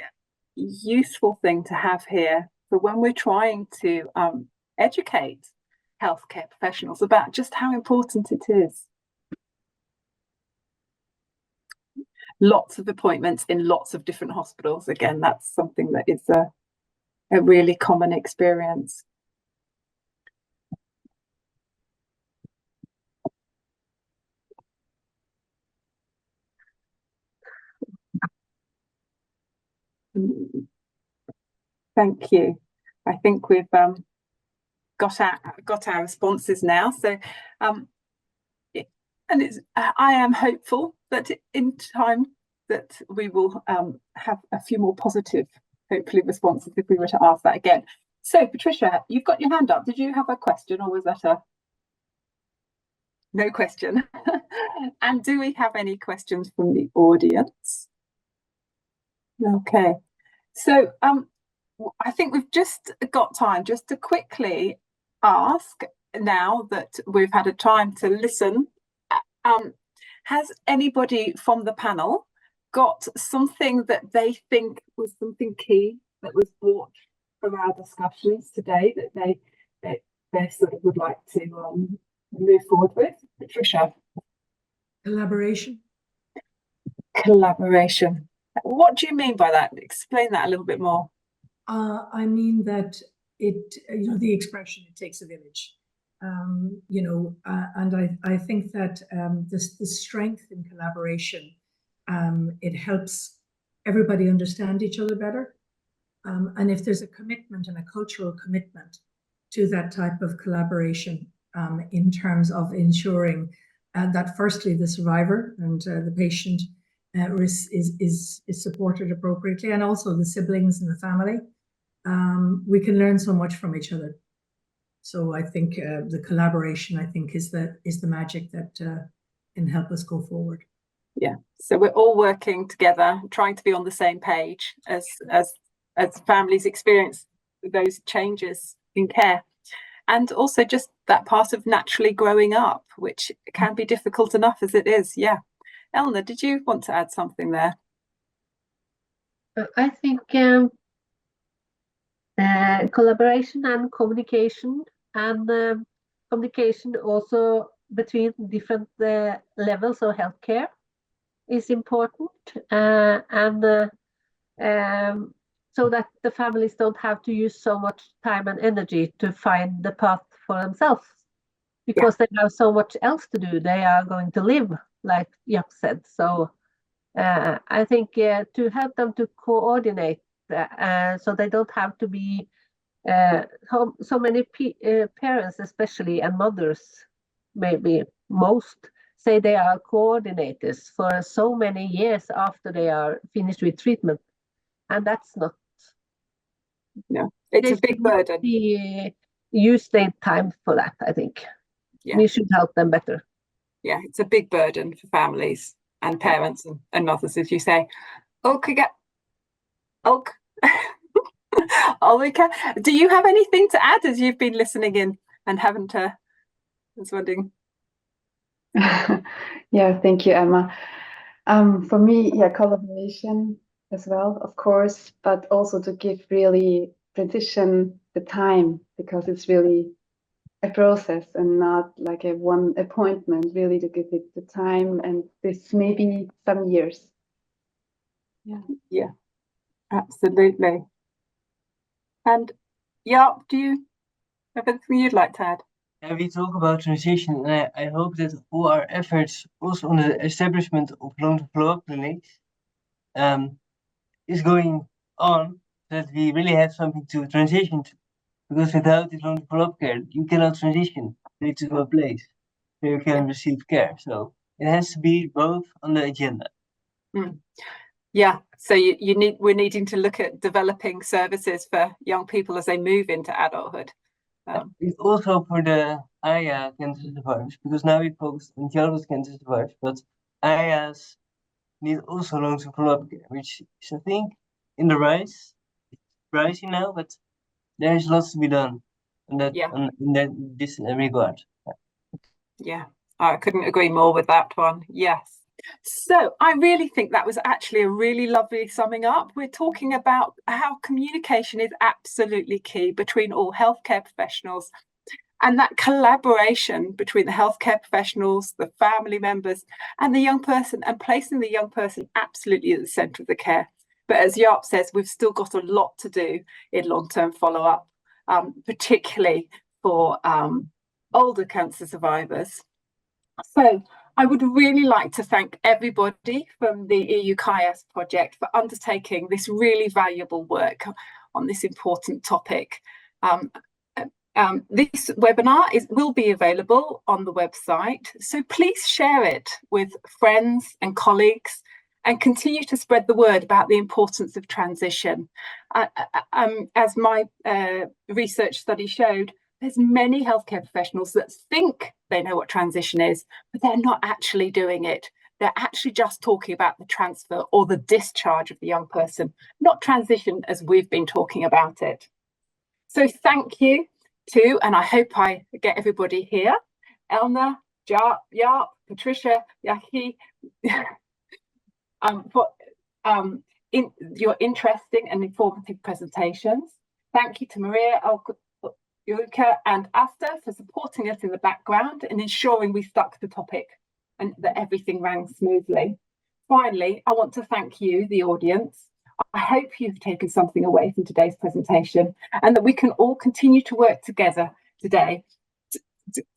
useful thing to have here for when we're trying to educate healthcare professionals about just how important it is. Lots of appointments in lots of different hospitals. Again, that's something that is a really common experience. Thank you. I think we've got our responses now. So, I am hopeful that in time that we will have a few more positive, hopefully, responses if we were to ask that again. So, Patricia, you've got your hand up. Did you have a question, or was that no question? And do we have any questions from the audience? Okay. So, I think we've just got time just to quickly ask, now that we've had a time to listen, has anybody from the panel got something that they think was something key that was brought from our discussions today that they sort of would like to move forward with? Patricia? Collaboration. Collaboration. What do you mean by that? Explain that a little bit more. I mean that the expression, it takes a village, and I think that the strength in collaboration, it helps everybody understand each other better. And if there's a commitment and a cultural commitment to that type of collaboration, in terms of ensuring that firstly the survivor and the patient is supported appropriately, and also the siblings and the family, we can learn so much from each other. So I think the collaboration, I think, is the magic that can help us go forward. Yeah. So we're all working together, trying to be on the same page as families experience those changes in care, and also just that part of naturally growing up, which can be difficult enough as it is. Yeah. Elna, did you want to add something there? I think collaboration and communication, and communication also between different levels of healthcare is important. So so that the families don't have to use so much time and energy to find the path for themselves, because they have so much else to do. They are going to live, like Jaap said. So I think to help them to coordinate, so they don't have to be so many parents, especially, and mothers, maybe most, say they are coordinators for so many years after they are finished with treatment, and that's not. No, it's a big burden. Use their time for that. I think we should help them better. Yeah, it's a big burden for families and parents and mothers, as you say. Okay, Ulrika, do you have anything to add as you've been listening in and haven't? I was wondering. Yeah, thank you, Emma. For me, collaboration as well, of course, but also to give really transition the time, because it's really a process and not like a one appointment, really to give it the time, and this maybe some years. Yeah, absolutely. And Jaap, do you have anything you'd like to add? And we talk about transition, and I hope that all our efforts, also on the establishment of long-term follow-up clinics, is going on, that we really have something to transition to. Because without this long-term follow-up care, you cannot transition to a place where you can receive care. So it has to be both on the agenda. Yeah, so we're needing to look at developing services for young people as they move into adulthood. It's also for the AYA cancer survivors, because now we focus on childhood cancer survivors, but AYAs need also long-term follow-up care, which is, I think, in the rise. It's rising now, but there is lots to be done in this regard. Yeah, I couldn't agree more with that one. Yes. So I really think that was actually a really lovely summing up. We're talking about how communication is absolutely key between all healthcare professionals, and that collaboration between the healthcare professionals, the family members, and the young person, and placing the young person absolutely at the centre of the care. But as Jaap says, we've still got a lot to do in long-term follow-up, particularly for older cancer survivors. So I would really like to thank everybody from the EU CAIAS project for undertaking this really valuable work on this important topic. This webinar will be available on the website, so please share it with friends and colleagues and continue to spread the word about the importance of transition. As my research study showed, there's many healthcare professionals that think they know what transition is, but they're not actually doing it. They're actually just talking about the transfer or the discharge of the young person, not transition as we've been talking about it. So thank you to, and I hope I get everybody here, Elna, Jaap, Patricia, Jikke, for your interesting and informative presentations. Thank you to Maria, Ulrika and Asta for supporting us in the background and ensuring we stuck to the topic and that everything ran smoothly. Finally, I want to thank you, the audience. I hope you've taken something away from today's presentation, and that we can all continue to work together today,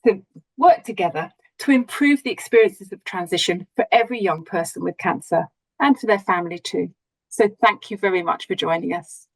to work together to improve the experiences of transition for every young person with cancer and for their family too. So thank you very much for joining us.